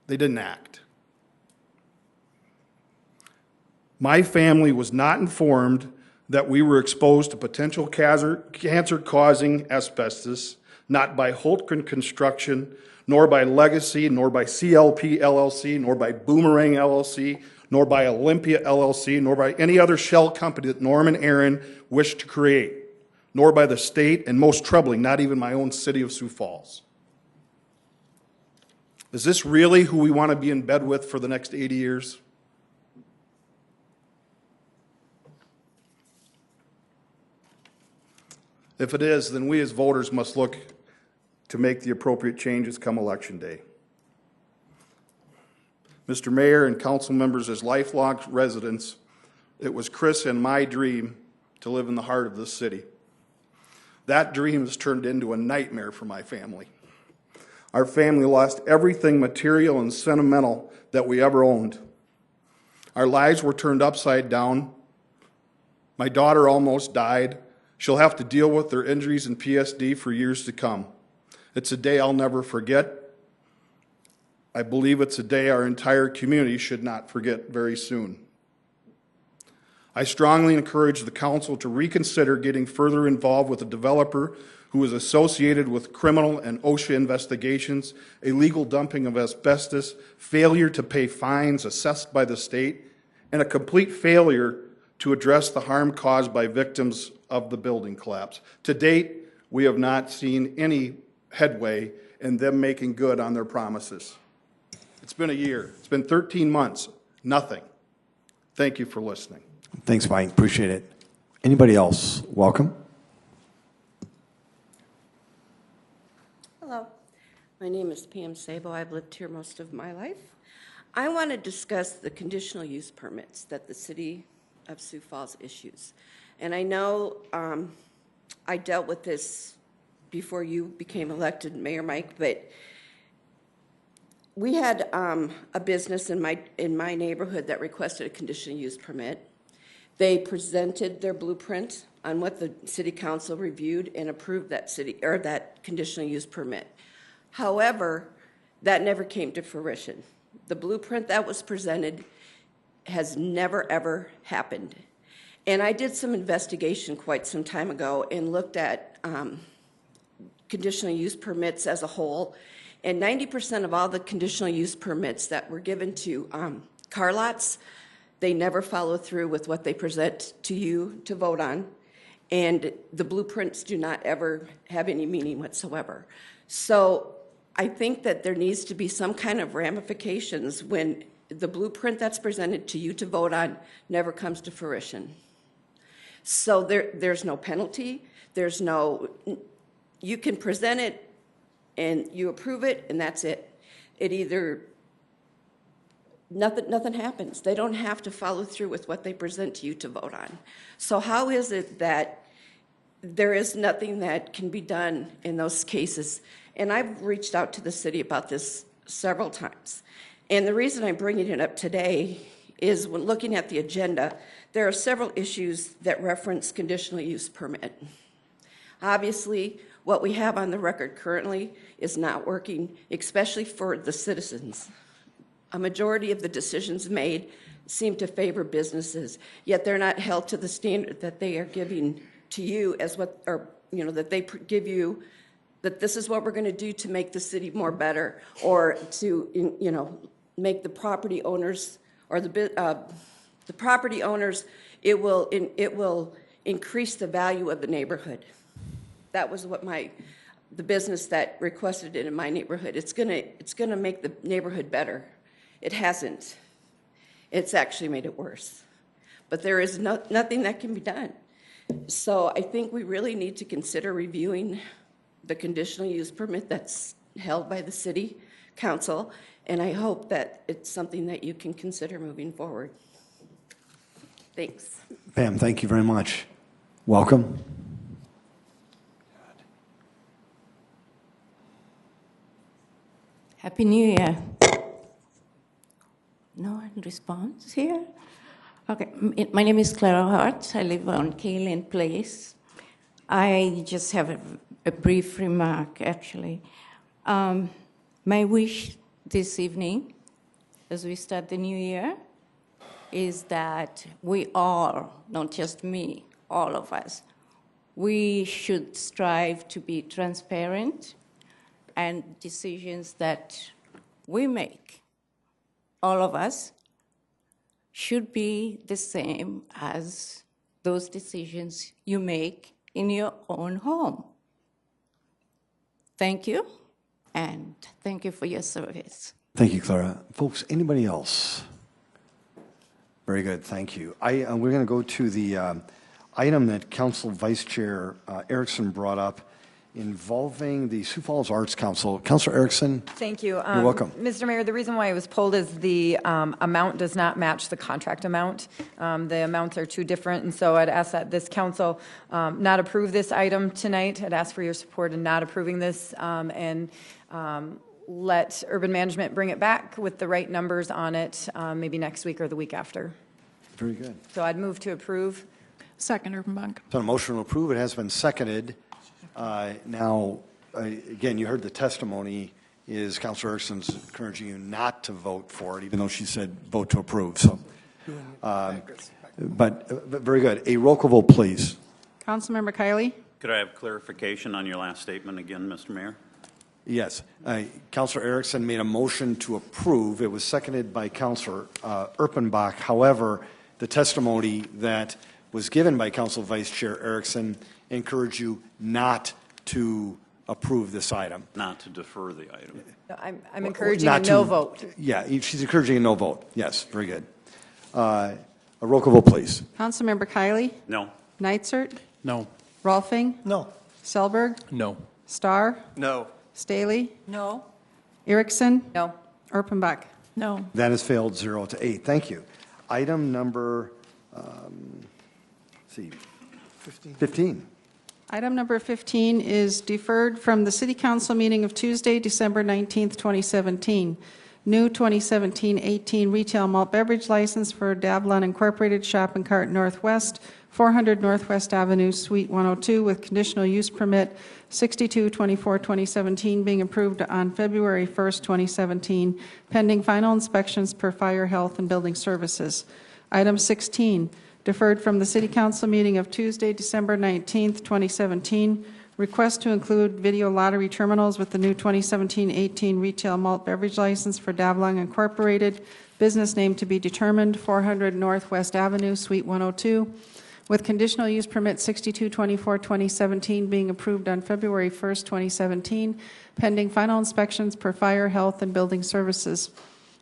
They didn't act. My family was not informed that we were exposed to potential cancer-causing asbestos, not by Holtgren Construction, nor by Legacy, nor by CLP LLC, nor by Boomerang LLC, nor by Olympia LLC, nor by any other shell company that Norm and Aaron wished to create, nor by the state, and most troubling, not even my own city of Sioux Falls. Is this really who we want to be in bed with for the next 80 years? If it is, then we as voters must look to make the appropriate changes come Election Day. Mr. Mayor and council members, as lifelong residents, it was Chris and my dream to live in the heart of this city. That dream has turned into a nightmare for my family. Our family lost everything material and sentimental that we ever owned. Our lives were turned upside down. My daughter almost died. She'll have to deal with her injuries and PSD for years to come. It's a day I'll never forget. I believe it's a day our entire community should not forget very soon. I strongly encourage the council to reconsider getting further involved with a developer who is associated with criminal and OSHA investigations, illegal dumping of asbestos, failure to pay fines assessed by the state, and a complete failure to address the harm caused by victims of the building collapse. To date, we have not seen any headway in them making good on their promises. It's been a year. It's been 13 months. Nothing. Thank you for listening. Thanks, Mike. Appreciate it. Anybody else? Welcome. Hello. My name is Pam Sabo. I've lived here most of my life. I want to discuss the conditional use permits that the city of Sioux Falls issues. And I know I dealt with this before you became elected, Mayor Mike, but we had a business in my neighborhood that requested a conditional use permit. They presented their blueprint on what the city council reviewed and approved that conditional use permit. However, That never came to fruition. The blueprint that was presented has never, ever happened. And I did some investigation quite some time ago and looked at conditional use permits as a whole. And 90% of all the conditional use permits that were given to car lots, they never follow through with what they present to you to vote on. And the blueprints do not ever have any meaning whatsoever. So I think that there needs to be some kind of ramifications when the blueprint that's presented to you to vote on never comes to fruition. So there's no penalty, there's no, you can present it and you approve it and that's it. It either, nothing happens. They don't have to follow through with what they present to you to vote on. So how is it that there is nothing that can be done in those cases? And I've reached out to the city about this several times. And the reason I'm bringing it up today is when looking at the agenda, there are several issues that reference conditional use permit. Obviously, what we have on the record currently is not working, especially for the citizens. A majority of the decisions made seem to favor businesses, yet they're not held to the standard that they are giving to you as what, or that they give you, that this is what we're going to do to make the city more better, or to make the property owners or the property owners, it will increase the value of the neighborhood. That was what the business that requested it in my neighborhood. It's gonna make the neighborhood better. It hasn't. It's actually made it worse. But there is nothing that can be done. So I think we really need to consider reviewing the conditional use permit that's held by the city council, and I hope that it's something that you can consider moving forward. Thanks. Pam, thank you very much. Welcome. Happy New Year. No one responds here? Okay, my name is Clara Hart. I live on Kaylin Place. I just have a brief remark, actually. My wish this evening, as we start the new year, is that we all, not just me, all of us, we should strive to be transparent, and decisions that we make, all of us, should be the same as those decisions you make in your own home. Thank you, and thank you for your service. Thank you, Clara. Folks, anybody else? Very good, thank you. We're going to go to the item that Council Vice Chair Erickson brought up involving the Sioux Falls Arts Council. Councilor Erickson. Thank you. You're welcome. Mr. Mayor, the reason why it was pulled is the amount does not match the contract amount. The amounts are too different, and so I'd ask that this council not approve this item tonight. I'd ask for your support in not approving this, and let urban management bring it back with the right numbers on it, maybe next week or the week after. Very good. So I'd move to approve. Second, Urbanbach. So a motion to approve. It has been seconded. Now, again, you heard the testimony is Councilor Erickson's encouraging you not to vote for it, even though she said vote to approve. So, but very good. A roll call vote, please. Councilmember Kiley. Could I have clarification on your last statement again, Mr. Mayor? Yes. Councilor Erickson made a motion to approve. It was seconded by Councilor Erpenbach. However, the testimony that was given by Council Vice Chair Erickson encouraged you not to approve this item. Not to defer the item. No, I'm encouraging a no vote. Yeah, she's encouraging a no vote. Yes, very good. A roll call vote, please. Councilmember Kiley. No. Neitzert. No. Rolfing. No. Selberg. No. Starr. No. Staley. No. Erickson. No. Erpenbach. No. That has failed 0-8. Thank you. Item number, 15. Item number 15 is deferred from the City Council meeting of Tuesday, December 19th, 2017. New 2017-18 retail malt beverage license for Dablon Incorporated Shop and Cart Northwest, 400 Northwest Avenue, Suite 102, with conditional use permit 62/24/2017 being approved on February 1st, 2017, pending final inspections per Fire, Health, and Building Services. Item 16, deferred from the City Council meeting of Tuesday, December 19th, 2017, request to include video lottery terminals with the new 2017-18 retail malt beverage license for Davlong Incorporated, business name to be determined, 400 Northwest Avenue, Suite 102, with conditional use permit 62/24/2017 being approved on February 1st, 2017, pending final inspections per Fire, Health, and Building Services.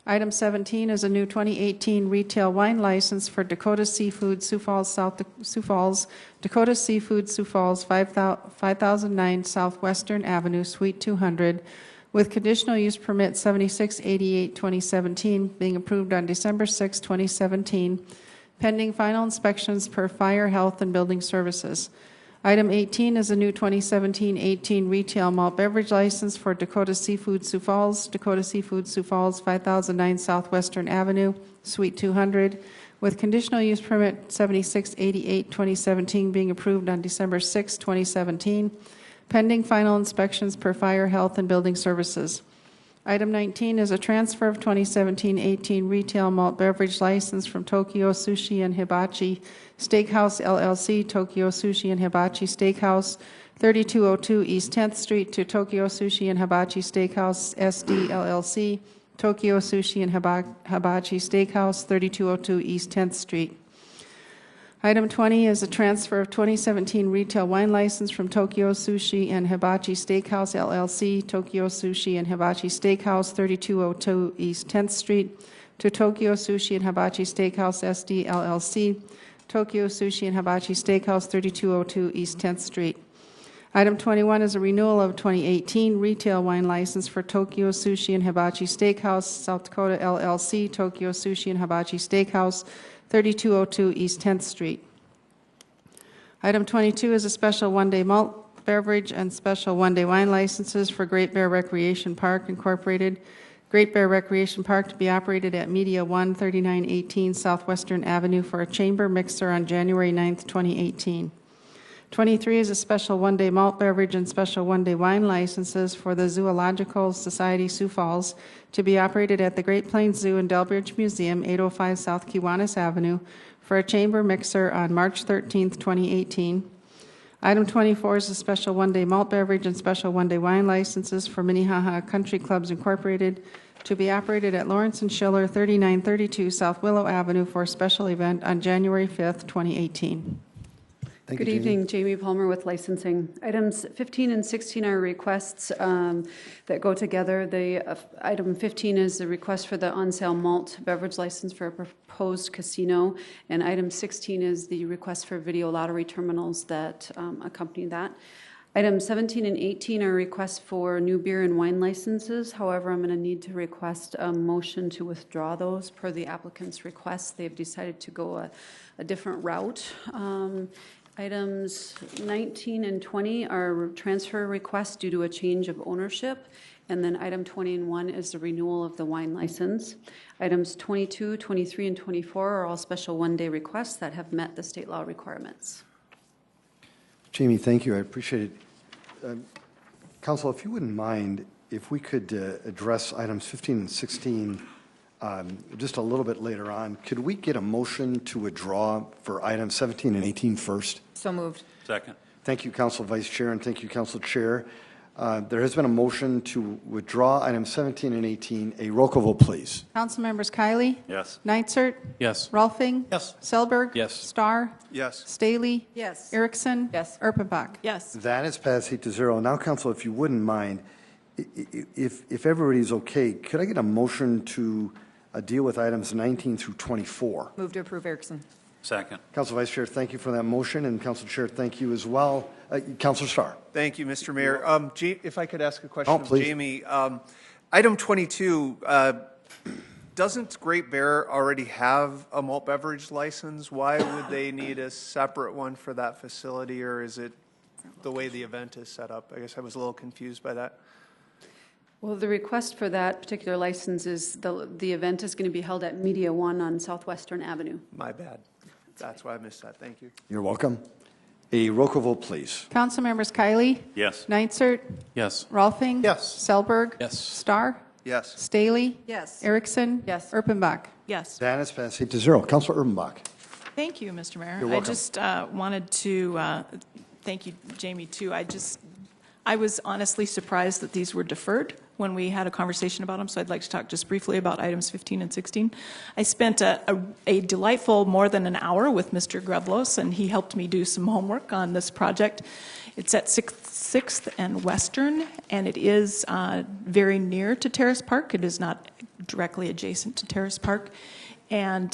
Item 17 is a new 2018 retail wine license for Dakota Seafood, Sioux Falls, Dakota Seafood, Sioux Falls, 5009 Southwestern Avenue, Suite 200, with conditional use permit 76/88/2017 being approved on December 6, 2017, pending final inspections per Fire, Health, and Building Services. Item 18 is a new 2017-18 retail malt beverage license for Dakota Seafood, Sioux Falls, 5009 Southwestern Avenue, Suite 200, with conditional use permit 76/88/2017 being approved on December 6, 2017, pending final inspections per Fire, Health, and Building Services. Item 19 is a transfer of 2017-18 retail malt beverage license from Tokyo Sushi and Hibachi Steakhouse LLC, Tokyo Sushi and Hibachi Steakhouse, 3202 East 10th Street, to Tokyo Sushi and Hibachi Steakhouse SD LLC, Tokyo Sushi and Hibachi Steakhouse, 3202 East 10th Street. Item 20 is a transfer of 2017 retail wine license from Tokyo Sushi and Hibachi Steakhouse LLC, Tokyo Sushi and Hibachi Steakhouse, 3202 East 10th Street, to Tokyo Sushi and Hibachi Steakhouse SD LLC, Tokyo Sushi and Hibachi Steakhouse, 3202 East 10th Street. Item 21 is a renewal of 2018 retail wine license for Tokyo Sushi and Hibachi Steakhouse, South Dakota LLC, Tokyo Sushi and Hibachi Steakhouse, 3202 East 10th Street. Item 22 is a special one-day malt beverage and special one-day wine licenses for Great Bear Recreation Park Incorporated, Great Bear Recreation Park to be operated at Media 1, 3918 Southwestern Avenue for a chamber mixer on January 9th, 2018. 23 is a special one-day malt beverage and special one-day wine licenses for the Zoological Society Sioux Falls to be operated at the Great Plains Zoo and Delbridge Museum, 805 South Kiwanis Avenue, for a chamber mixer on March 13th, 2018. Item 24 is a special one-day malt beverage and special one-day wine licenses for Minnehaha Country Clubs Incorporated to be operated at Lawrence and Schiller, 3932 South Willow Avenue for a special event on January 5th, 2018. Good evening, Jamie Palmer with licensing. Items 15 and 16 are requests that go together. Item 15 is the request for the on-sale malt beverage license for a proposed casino, and item 16 is the request for video lottery terminals that accompany that. Items 17 and 18 are requests for new beer and wine licenses. However, I'm going to need to request a motion to withdraw those per the applicant's request. They've decided to go a different route. Items 19 and 20 are transfer requests due to a change of ownership. And then item 20 and 1 is the renewal of the wine license. Items 22, 23, and 24 are all special one-day requests that have met the state law requirements. Jamie, thank you. I appreciate it. Council, if you wouldn't mind, if we could address items 15 and 16 just a little bit later on, could we get a motion to withdraw for items 17 and 18 first? So moved. Second. Thank you, Council Vice Chair, and thank you, Council Chair. There has been a motion to withdraw items 17 and 18. A roll call vote, please. Council members Kiley? Yes. Neitzert? Yes. Rolfing? Yes. Selberg? Yes. Starr? Yes. Staley? Yes. Erickson? Yes. Erpenbach? Yes. That is passed 8-0. Now, Council, if you wouldn't mind, if everybody's okay, could I get a motion to deal with items 19 through 24? Move to approve, Erickson. Second. Council Vice Chair, thank you for that motion, and Council Chair, thank you as well. Councilor Starr. Thank you, Mr. Mayor. If I could ask a question of please. Jamie. Item 22, doesn't Great Bear already have a malt beverage license? Why would they need a separate one for that facility, or is it the way the event is set up? I guess I was a little confused by that. Well, the request for that particular license is the event is going to be held at Media 1 on Southwestern Avenue. My bad. That's why I missed that. Thank you. You're welcome. A roll call vote, please. Council members Kylie? Yes. Nitzert? Yes. Rolfing? Yes. Selberg? Yes. Starr? Yes. Staley? Yes. Erickson? Yes. Erpenbach? Yes. That is passed 8-0. Councilor Urbanbach. Thank you, Mr. Mayor. You're I welcome. just wanted to thank you, Jamie, too. I was honestly surprised that these were deferred when we had a conversation about them, so I'd like to talk just briefly about items 15 and 16. I spent a delightful more than an hour with Mr. Greblos, and he helped me do some homework on this project. It's at 6th and Western, and it is very near to Terrace Park. It is not directly adjacent to Terrace Park. And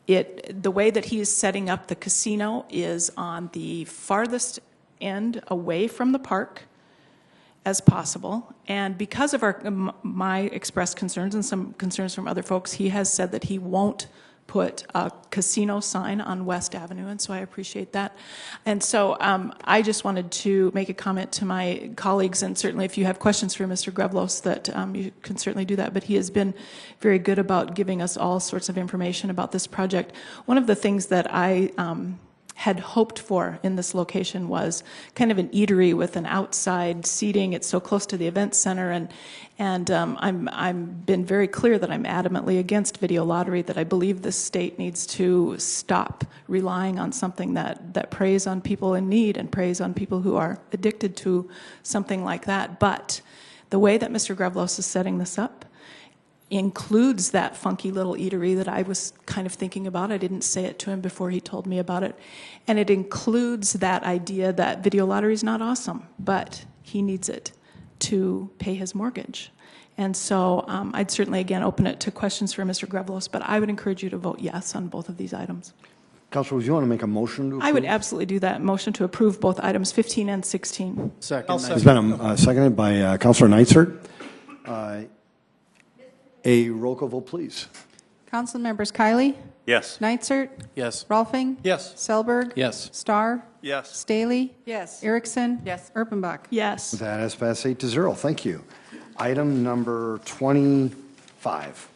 the way that he is setting up the casino is on the farthest end away from the park as possible. And because of my expressed concerns and some concerns from other folks, he has said that he won't put a casino sign on West Avenue, and so I appreciate that. And so I just wanted to make a comment to my colleagues, and certainly if you have questions for Mr. Greblos, that you can certainly do that, but he has been very good about giving us all sorts of information about this project. One of the things that I had hoped for in this location was kind of an eatery with an outside seating. It's so close to the event center, and I'm been very clear that I'm adamantly against video lottery, that I believe this state needs to stop relying on something that preys on people in need and preys on people who are addicted to something like that. But the way that Mr. Greblos is setting this up includes that funky little eatery that I was kind of thinking about. I didn't say it to him before he told me about it. And it includes that idea that video lottery is not awesome, but he needs it to pay his mortgage. And so I'd certainly, again, open it to questions for Mr. Greblos, but I would encourage you to vote yes on both of these items. Councilor, would you want to make a motion to approve? I would absolutely do that. Motion to approve both items 15 and 16. Second. It's been seconded by Councilor Nitzert. A roll call vote, please. Council members Kylie? Yes. Nitzert? Yes. Rolfing? Yes. Selberg? Yes. Starr? Yes. Staley? Yes. Erickson? Yes. Erpenbach? Yes. That has passed 8-0. Thank you. Item number 25.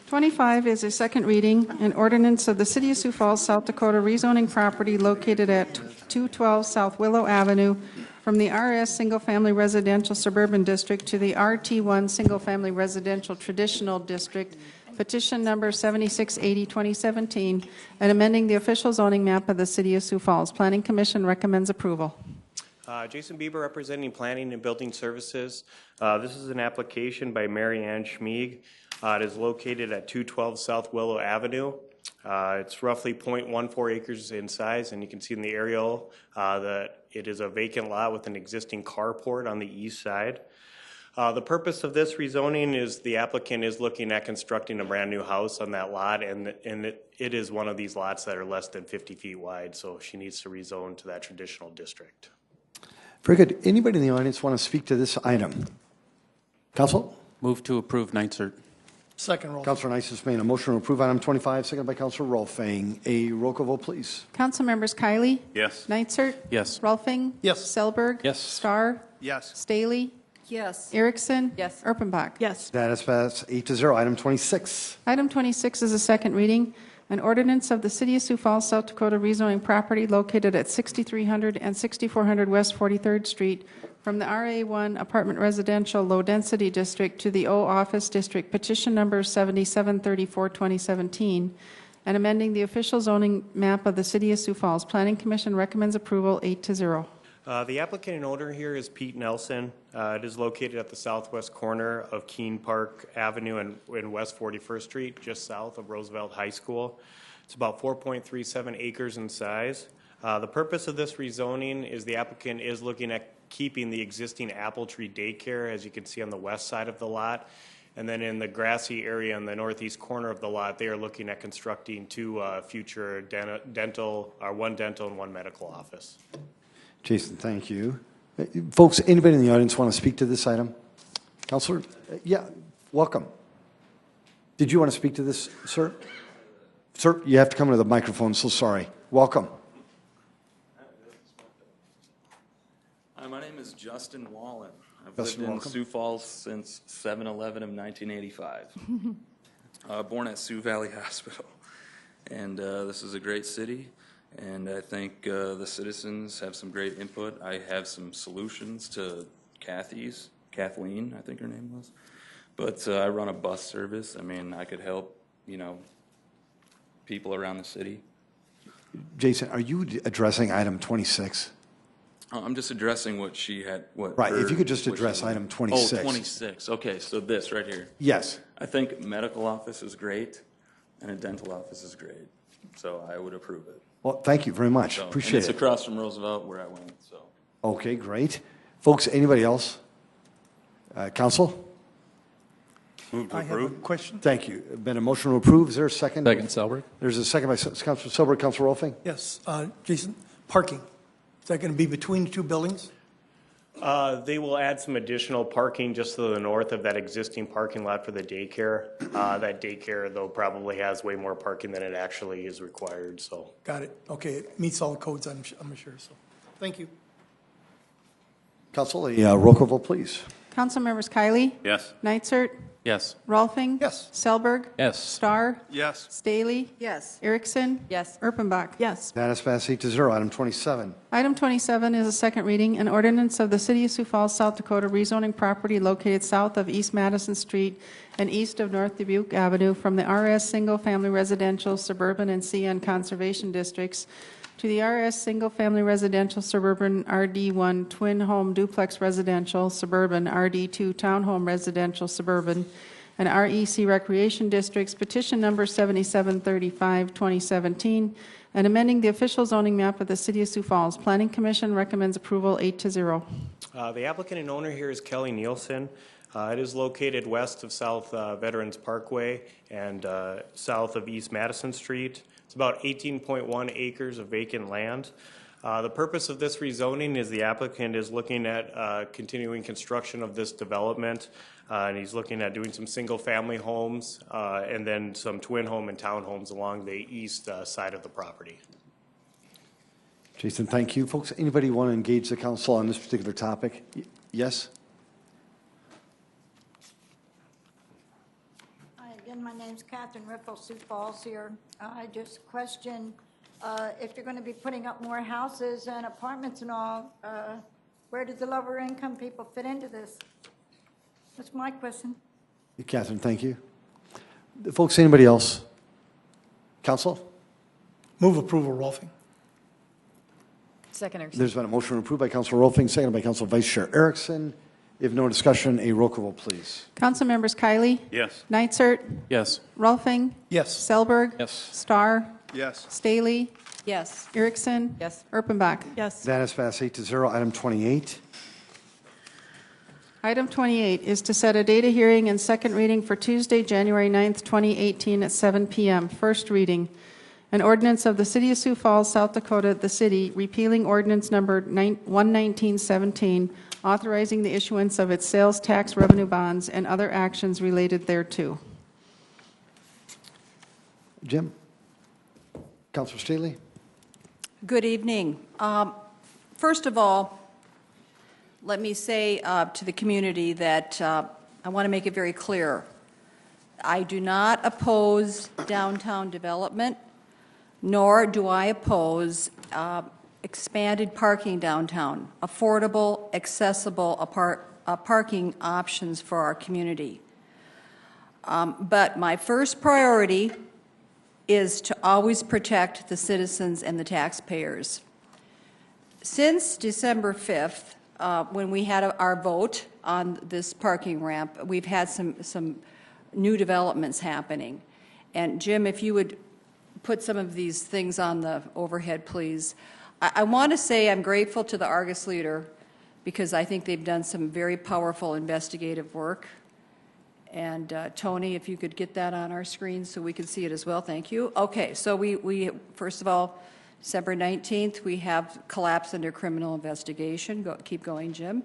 25 is a second reading, an ordinance of the City of Sioux Falls, South Dakota rezoning property located at 212 South Willow Avenue from the RS Single Family Residential Suburban District to the RT1 Single Family Residential Traditional District, petition number 7680-2017, and amending the official zoning map of the City of Sioux Falls. Planning Commission recommends approval. Jason Bieber representing Planning and Building Services. This is an application by Mary Ann Schmieg. It is located at 212 South Willow Avenue. It's roughly 0.14 acres in size, and you can see in the aerial that it is a vacant lot with an existing carport on the east side. The purpose of this rezoning is the applicant is looking at constructing a brand new house on that lot, and it is one of these lots that are less than 50 feet wide, so she needs to rezone to that traditional district. Very good. Anybody in the audience want to speak to this item? Council? Move to approve Nitzert. Second roll. Councilor Nice has made a motion to approve item 25, seconded by Councilor Rolfing. A roll call vote, please. Council members Kylie? Yes. Nitzert? Yes. Rolfing? Yes. Selberg? Yes. Starr? Yes. Staley? Yes. Erickson? Yes. Erpenbach? Yes. That has passed 8-0. Item 26. Item 26 is a second reading, an ordinance of the City of Sioux Falls, South Dakota rezoning property located at 6300 and 6400 West 43rd Street from the RA1 Apartment Residential Low Density District to the O Office District, petition number 7734-2017, and amending the official zoning map of the City of Sioux Falls. Planning Commission recommends approval 8-0. The applicant and owner here is Pete Nelson. It is located at the southwest corner of Keene Park Avenue and West 41st Street, just south of Roosevelt High School. It's about 4.37 acres in size. The purpose of this rezoning is the applicant is looking at keeping the existing apple tree daycare, as you can see on the west side of the lot. And then in the grassy area in the northeast corner of the lot, they are looking at constructing two future dental, or one dental and one medical office. Jason, thank you. Folks, anybody in the audience want to speak to this item? Councilor? Yeah, welcome. Did you want to speak to this, sir? Sir, you have to come to the microphone, so sorry. Welcome. Hi, my name is Justin Wallen. I've Justin, lived in welcome. Sioux Falls since 7/11 of 1985. Born at Sioux Valley Hospital. and this is a great city, and I think the citizens have some great input. I have some solutions to Kathleen, I think her name was. But I run a bus service. I mean, I could help, people around the city. Jason, are you addressing item 26? I'm just addressing what she had. Right, if you could just address item 26. Oh, 26. Okay, so this right here. Yes. I think medical office is great, and a dental office is great. So I would approve it. Well, thank you very much. So, Appreciate and it. it's across from Roosevelt where I went. So. Okay, great. Folks, anybody else? Council? Move to approve. I have a question. Thank you. Been a motion to approve. Is there a second? Second, Selberg. There's a second by Councilor Selberg. Councilor Rolfing? Yes, Jason, parking. Is that going to be between the two buildings? They will add some additional parking just to the north of that existing parking lot for the daycare. That daycare, though, probably has way more parking than it actually is required, so. Got it. Okay, it meets all the codes, I'm sure, so. Thank you. Council, a roll call vote, please. Council members Kylie? Yes. Nitzert? Yes. Rolfing? Yes. Selberg? Yes. Starr? Yes. Staley? Yes. Erickson? Yes. Erpenbach? Yes. That is passed 8-0. Item 27. Item 27 is a second reading, an ordinance of the City of Sioux Falls, South Dakota, rezoning property located south of East Madison Street and east of North Dubuque Avenue from the RS Single Family Residential Suburban and CN Conservation Districts to the RS Single Family Residential Suburban RD1 Twin Home Duplex Residential Suburban RD2 Townhome Residential Suburban and REC Recreation Districts, petition number 7735, 2017, and amending the official zoning map of the City of Sioux Falls. Planning Commission recommends approval 8-0. The applicant and owner here is Kelly Nielsen. It is located west of South Veterans Parkway and south of East Madison Street. It's about 18.1 acres of vacant land. The purpose of this rezoning is the applicant is looking at continuing construction of this development, and he's looking at doing some single-family homes and then some twin home and townhomes along the east side of the property. Jason, thank you. Folks, anybody want to engage the council on this particular topic? Yes? Hi, again, my name's Catherine Riffle, Sioux Falls here. I just question if you're going to be putting up more houses and apartments and all, where do the lower income people fit into this? That's my question. Catherine, thank you. Folks, anybody else? Council? Move approval, Rolfing. Second, Erickson. There's been a motion approved by Councilor Rolfing, seconded by Council Vice Chair Erickson. If no discussion, a roll call vote, please. Council members Kylie? Yes. Nitzert? Yes. Rolfing? Yes. Selberg? Yes. Starr? Yes. Staley? Yes. Erickson? Yes. Erpenbach? Yes. That is passed 8-0. Item 28. Item 28 is to set a date of hearing and second reading for Tuesday, January 9th, 2018 at 7 p.m. First reading. An ordinance of the City of Sioux Falls, South Dakota, the city, repealing ordinance number 11917, authorizing the issuance of its sales tax revenue bonds and other actions related thereto. Jim? Councilor Staley? Good evening. First of all, let me say to the community that I want to make it very clear. I do not oppose downtown development, nor do I oppose expanded parking downtown, affordable, accessible parking options for our community. But my first priority is to always protect the citizens and the taxpayers. Since December 5th, when we had our vote on this parking ramp, we've had some new developments happening. And Jim, if you would put some of these things on the overhead, please. I want to say I'm grateful to the Argus Leader because I think they've done some very powerful investigative work. And Tony, if you could get that on our screen so we can see it as well. Thank you. Okay, so we first of all, December 19th, we have collapse under criminal investigation. Keep going, Jim.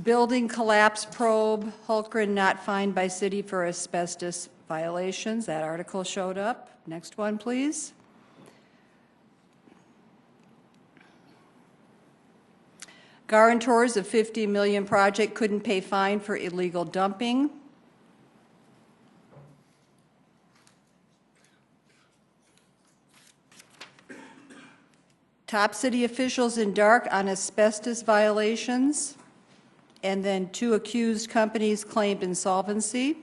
Building collapse probe, Hultgren not fined by city for asbestos violations. That article showed up. Next one, please. Guarantors of $50 million project couldn't pay fine for illegal dumping. Top city officials in dark on asbestos violations. And then 2 accused companies claimed insolvency.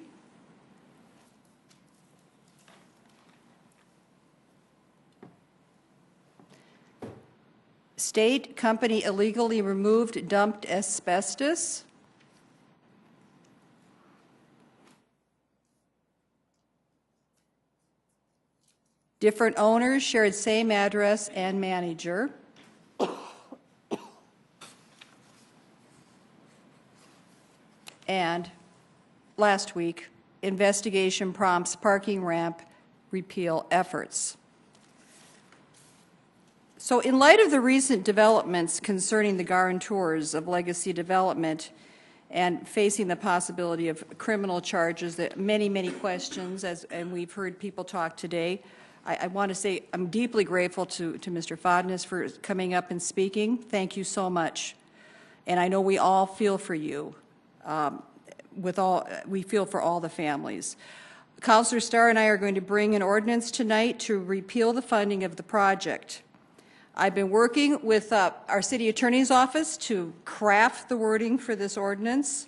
State company illegally removed dumped asbestos. Different owners shared same address and manager. And last week, investigation prompts parking ramp repeal efforts. So in light of the recent developments concerning the guarantors of legacy development and facing the possibility of criminal charges, that many questions, and we've heard people talk today, I want to say I'm deeply grateful to Mr. Fodness for coming up and speaking. Thank you so much. And I know we all feel for you. We feel for all the families. Councilor Starr and I are going to bring an ordinance tonight to repeal the funding of the project. I've been working with our city attorney's office to craft the wording for this ordinance.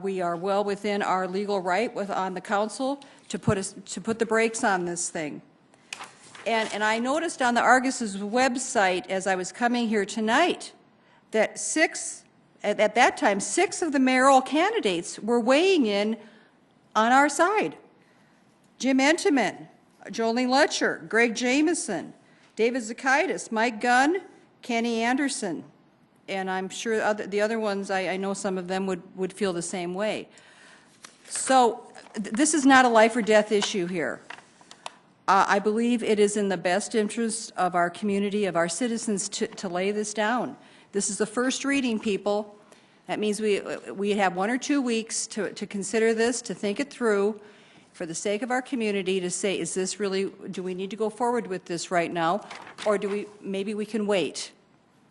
We are well within our legal right on the council to put the brakes on this thing. And I noticed on the Argus's website as I was coming here tonight that at that time, 6 of the mayoral candidates were weighing in on our side. Jim Entenmann, Jolene Letcher, Greg Jameson, David Zakaitis, Mike Gunn, Kenny Anderson, and I'm sure the other ones, I know some of them would feel the same way. So this is not a life or death issue here. I believe it is in the best interest of our community, of our citizens, to lay this down. This is the first reading, people. That means we have 1 or 2 weeks to consider this, to think it through, for the sake of our community, to say, is this really, do we need to go forward with this right now, or maybe we can wait?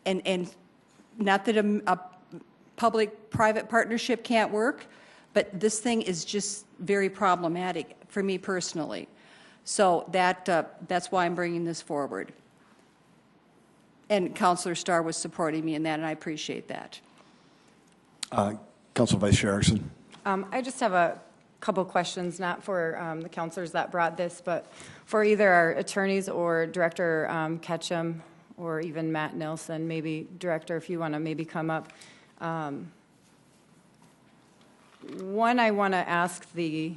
And not that a public-private partnership can't work, but this thing is just very problematic for me personally. So that's why I'm bringing this forward. And Councilor Starr was supporting me in that, and I appreciate that. Council Vice Chair Erickson. I just have a couple questions, not for the councilors that brought this, but for either our attorneys or Director Ketchum or even Matt Nelson, maybe Director, if you want to maybe come up. One, I want to ask the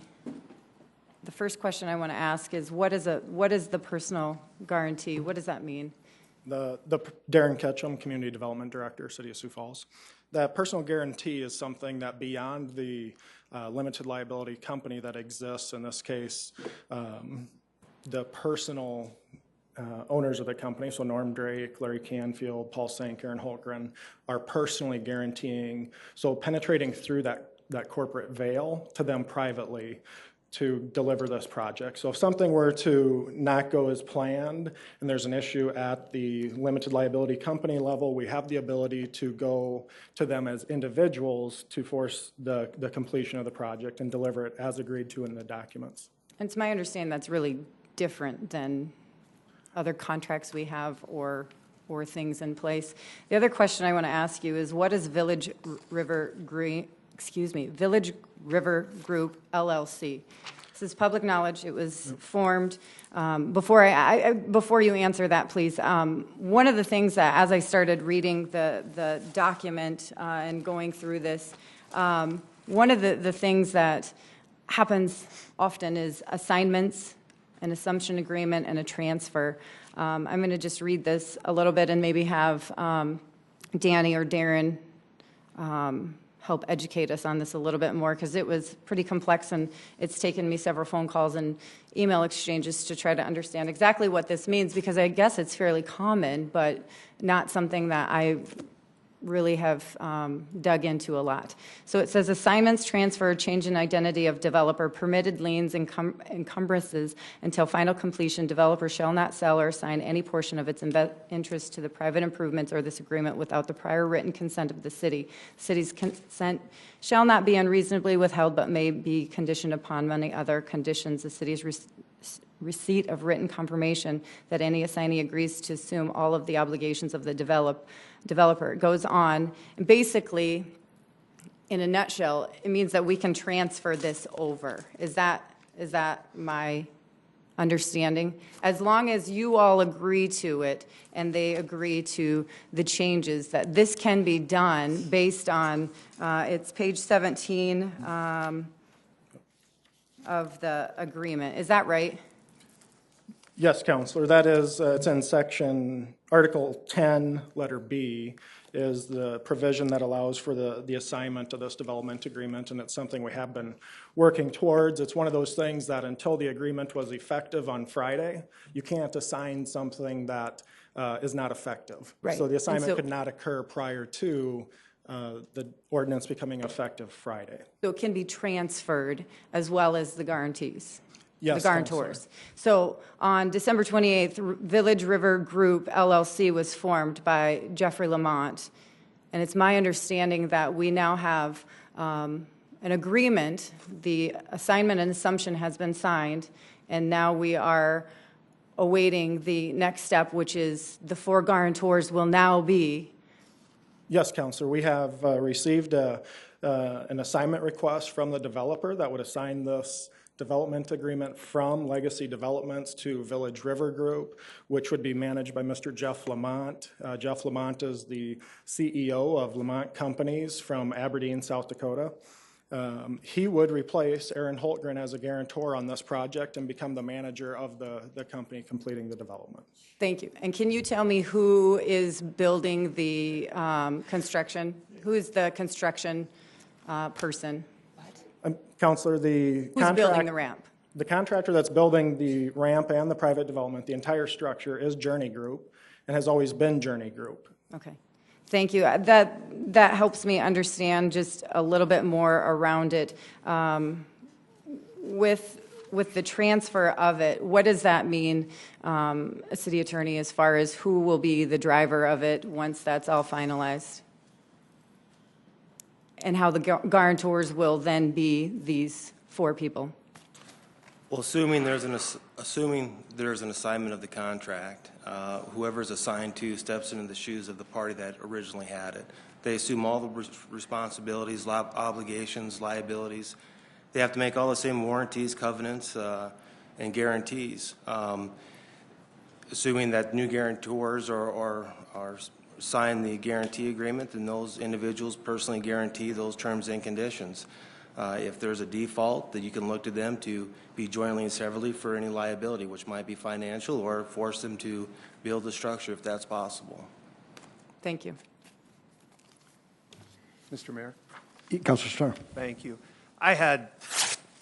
first question I want to ask is what is the personal guarantee? What does that mean? The Darren Ketchum, Community Development Director, City of Sioux Falls. That personal guarantee is something that beyond the limited liability company that exists, in this case, the personal owners of the company, so Norm Drake, Larry Canfield, Paul Sanker, and Holgren, are personally guaranteeing, so penetrating through that corporate veil to them privately to deliver this project. So if something were to not go as planned and there's an issue at the limited liability company level, we have the ability to go to them as individuals to force the completion of the project and deliver it as agreed to in the documents. And it's my understanding that's really different than other contracts we have or things in place. The other question I want to ask you is what is Village River Group LLC? This is public knowledge. It was formed. Before you answer that, please, one of the things that as I started reading the document and going through this, one of the things that happens often is assignments, an assumption agreement, and a transfer. I'm going to just read this a little bit and maybe have Danny or Darren help educate us on this a little bit more, because it was pretty complex and it's taken me several phone calls and email exchanges to try to understand exactly what this means, because I guess it's fairly common, but not something that I've really have dug into a lot. So it says assignments, transfer, change in identity of developer, permitted liens, encumbrances until final completion. Developer shall not sell or assign any portion of its interest to the private improvements or this agreement without the prior written consent of the city. City's consent shall not be unreasonably withheld, but may be conditioned upon many other conditions. The city's receipt of written confirmation that any assignee agrees to assume all of the obligations of the developer. It goes on, and basically, in a nutshell, it means that we can transfer this over. Is that my understanding? As long as you all agree to it and they agree to the changes, that this can be done based on, it's page 17 of the agreement. Is that right? Yes, Counselor, that is, it's in section, Article 10, letter B, is the provision that allows for the assignment of this development agreement, and it's something we have been working towards. It's one of those things that until the agreement was effective on Friday, you can't assign something that is not effective. Right. So the assignment could not occur prior to the ordinance becoming effective Friday. So it can be transferred as well as the guarantees? Yes, the guarantors. So on December 28th, Village River Group LLC was formed by Jeffrey Lamont, and it's my understanding that we now have an agreement. The assignment and assumption has been signed, and now we are awaiting the next step, which is the 4 guarantors will now be. Yes, Counselor, we have received an assignment request from the developer that would assign this development agreement from Legacy Developments to Village River Group, which would be managed by Mr. Jeff Lamont. Jeff Lamont is the CEO of Lamont Companies from Aberdeen, South Dakota. He would replace Aaron Holtgren as a guarantor on this project and become the manager of the company completing the development. Thank you. And can you tell me who is building the construction? Who is the construction person? Counselor, the Who's building the ramp? The contractor that's building the ramp and the private development, the entire structure, is Journey Group and has always been Journey Group. Okay. Thank you. That helps me understand just a little bit more around it. With the transfer of it, what does that mean, City Attorney, as far as who will be the driver of it once that's all finalized? And how the guarantors will then be these 4 people? Well, assuming there's an assignment of the contract, whoever is assigned to steps into the shoes of the party that originally had it. They assume all the responsibilities, obligations, liabilities. They have to make all the same warranties, covenants, and guarantees. Assuming that new guarantors are sign the guarantee agreement, then those individuals personally guarantee those terms and conditions. If there's a default, that you can look to them to be jointly and severally for any liability, which might be financial, or force them to build the structure if that's possible. Thank you. Mr. Mayor. Councilor Starr. Thank you. I had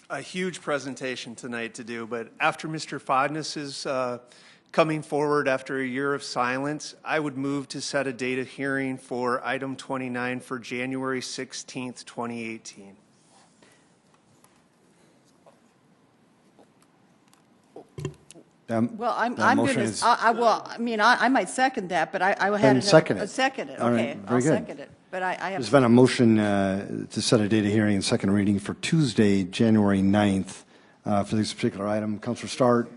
a huge presentation tonight to do, but after Mr. Fodness is coming forward after a year of silence, I would move to set a date of hearing for item 29 for January 16th, 2018. Well, I'm going to, I might second that, but I had second it. Second it, All right, okay. very I'll good. second it. But I have. There's been a motion to set a date of hearing and second reading for Tuesday, January 9th for this particular item. Councilor Starr.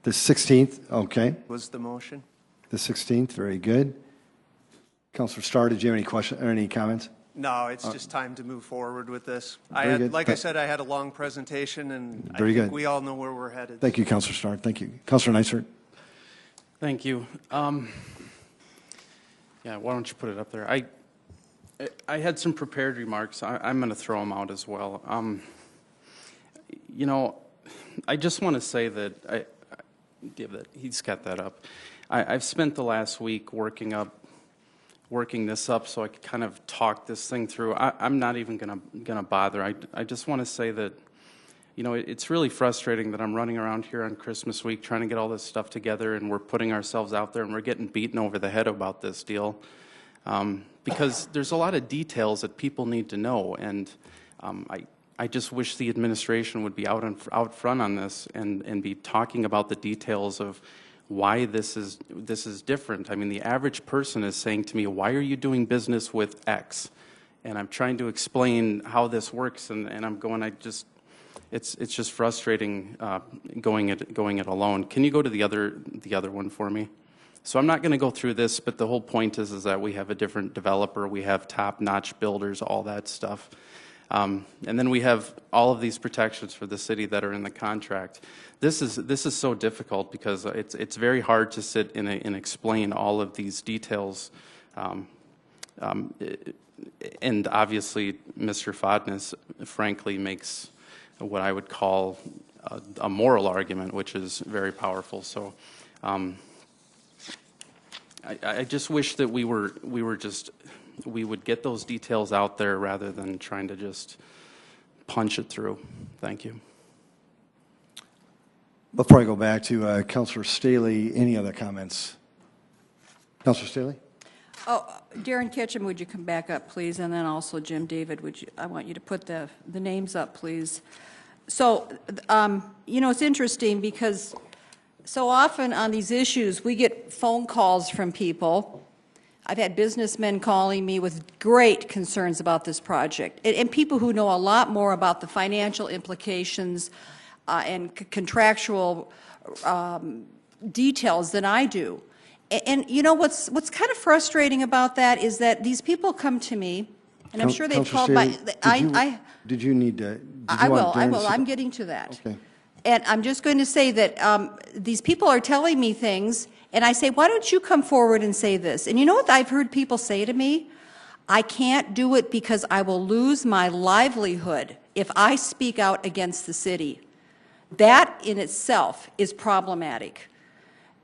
The 16th, okay. Was the motion? The 16th, very good. Councilor Starr, did you have any questions or any comments? No, it's just time to move forward with this. Very good. I said, I had a long presentation, and Very I think good. we all know where we're headed. Thank you, Councilor Starr. Thank you. Councilor Neisert. Thank you. Yeah, why don't you put it up there? I had some prepared remarks. I'm going to throw them out as well. You know, I just want to say that he's got that up. I've spent the last week working this up so I could kind of talk this thing through. I'm not even gonna bother. I just want to say that, you know, it's really frustrating that I'm running around here on Christmas week trying to get all this stuff together, and we're putting ourselves out there and we're getting beaten over the head about this deal because there's a lot of details that people need to know, and I just wish the administration would be out front on this and be talking about the details of why this is different. I mean, the average person is saying to me, "Why are you doing business with X?" And I'm trying to explain how this works, and I'm going, it's just frustrating going it alone. Can you go to the other one for me? So I'm not going to go through this, but the whole point is that we have a different developer, we have top-notch builders, all that stuff. And then we have all of these protections for the city that are in the contract. This is so difficult because it's very hard to sit and explain all of these details. And obviously, Mr. Fodness, frankly, makes what I would call a moral argument, which is very powerful. So I just wish that we would get those details out there rather than trying to just punch it through. Thank you. Before I go back to Councilor Staley, any other comments? Councilor Staley? Oh, Darren Ketchum, would you come back up, please? And then also Jim David, I want you to put the names up, please. So, it's interesting because so often on these issues, we get phone calls from people. I've had businessmen calling me with great concerns about this project, and people who know a lot more about the financial implications and contractual details than I do. And what's kind of frustrating about that is that these people come to me, and I'm sure they've called my. Did you need to? I will. I'm getting to that. Okay. And I'm just going to say that these people are telling me things, and I say, why don't you come forward and say this? And you know what I've heard people say to me? I can't do it because I will lose my livelihood if I speak out against the city. That in itself is problematic.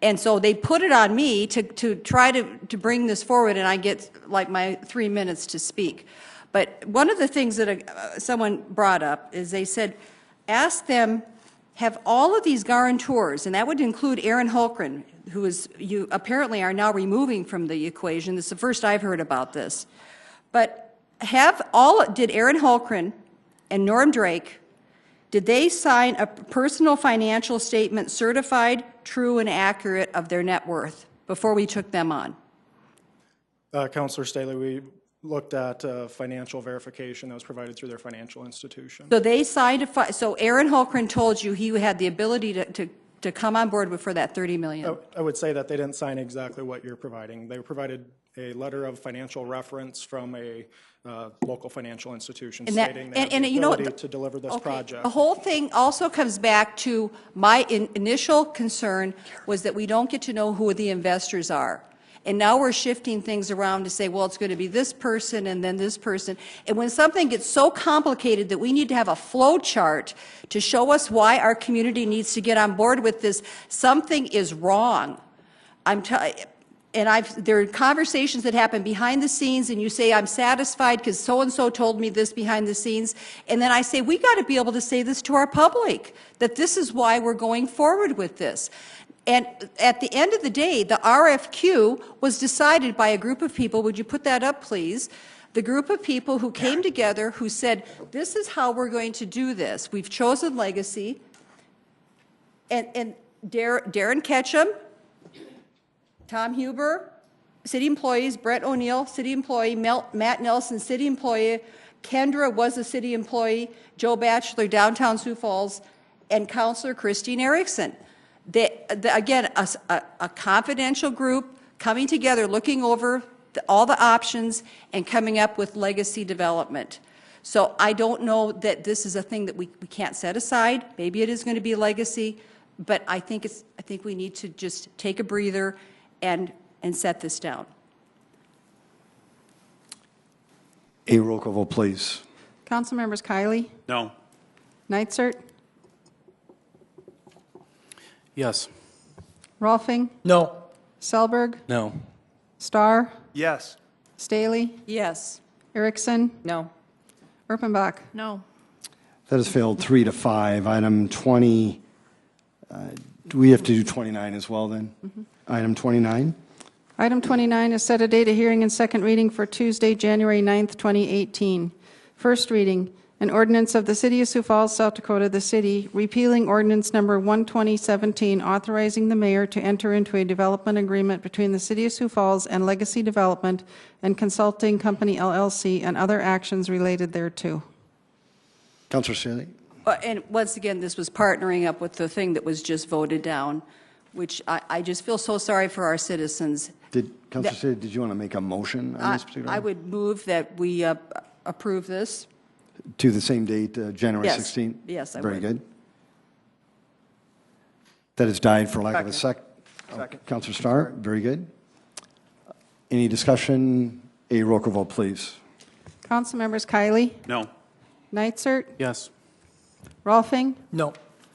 And so they put it on me to try to bring this forward, and I get like my 3 minutes to speak. But one of the things that someone brought up is they said, ask them, have all of these guarantors, and that would include Aaron Holgren, who you apparently are now removing from the equation. This is the first I've heard about this. But did Aaron Holgren and Norm Drake, did they sign a personal financial statement certified, true, and accurate of their net worth before we took them on? Councilor Staley, we looked at financial verification that was provided through their financial institution. So they signed so Aaron Holgren told you he had the ability to come on board for that $30 million. I would say that they didn't sign exactly what you're providing. They provided a letter of financial reference from a local financial institution stating they have the ability to deliver this project. The whole thing also comes back to my initial concern was that we don't get to know who the investors are. And now we're shifting things around to say, well, it's going to be this person and then this person. And when something gets so complicated that we need to have a flow chart to show us why our community needs to get on board with this, something is wrong. There are conversations that happen behind the scenes, and you say, I'm satisfied because so-and-so told me this behind the scenes. And then I say, we got to be able to say this to our public, that this is why we're going forward with this. And at the end of the day, the RFQ was decided by a group of people. Would you put that up, please? The group of people who came together who said, this is how we're going to do this. We've chosen legacy. And Darren Ketchum, Tom Huber, city employees, Brett O'Neill, city employee, Matt Nelson, city employee, Kendra was a city employee, Joe Batchelor, downtown Sioux Falls, and Councilor Christine Erickson. Again, a confidential group coming together, looking over all the options and coming up with legacy development. So I don't know that this is a thing that we can't set aside. Maybe it is going to be legacy, but I think we need to just take a breather and set this down. A roll call vote, please. Council members Kiley, No. Neitzert, Yes. Rolfing, No. Selberg, No. Starr, Yes. Staley, Yes. Erickson, No. Erpenbach. No. That has failed 3-5. Item 20, do we have to do 29 as well then? Item 29. Item 29 is set a date of hearing and second reading for Tuesday, January 9th, 2018. First reading, an ordinance of the City of Sioux Falls, South Dakota, the city, repealing ordinance number 12017, authorizing the mayor to enter into a development agreement between the City of Sioux Falls and Legacy Development and Consulting Company, LLC, and other actions related thereto. Councilor Staley? And once again, this was partnering up with the thing that was just voted down, which I just feel so sorry for our citizens. Councilor Staley, did you want to make a motion on this particular? I would move that we approve this. To the same date, January Yes. 16th? Yes, I Very would. good. That has died for lack of a Second. second. Councilor Starr, very good. Any discussion? A roll call vote, please. Council members Kiley, No. Nitzert, Yes. Rolfing, No.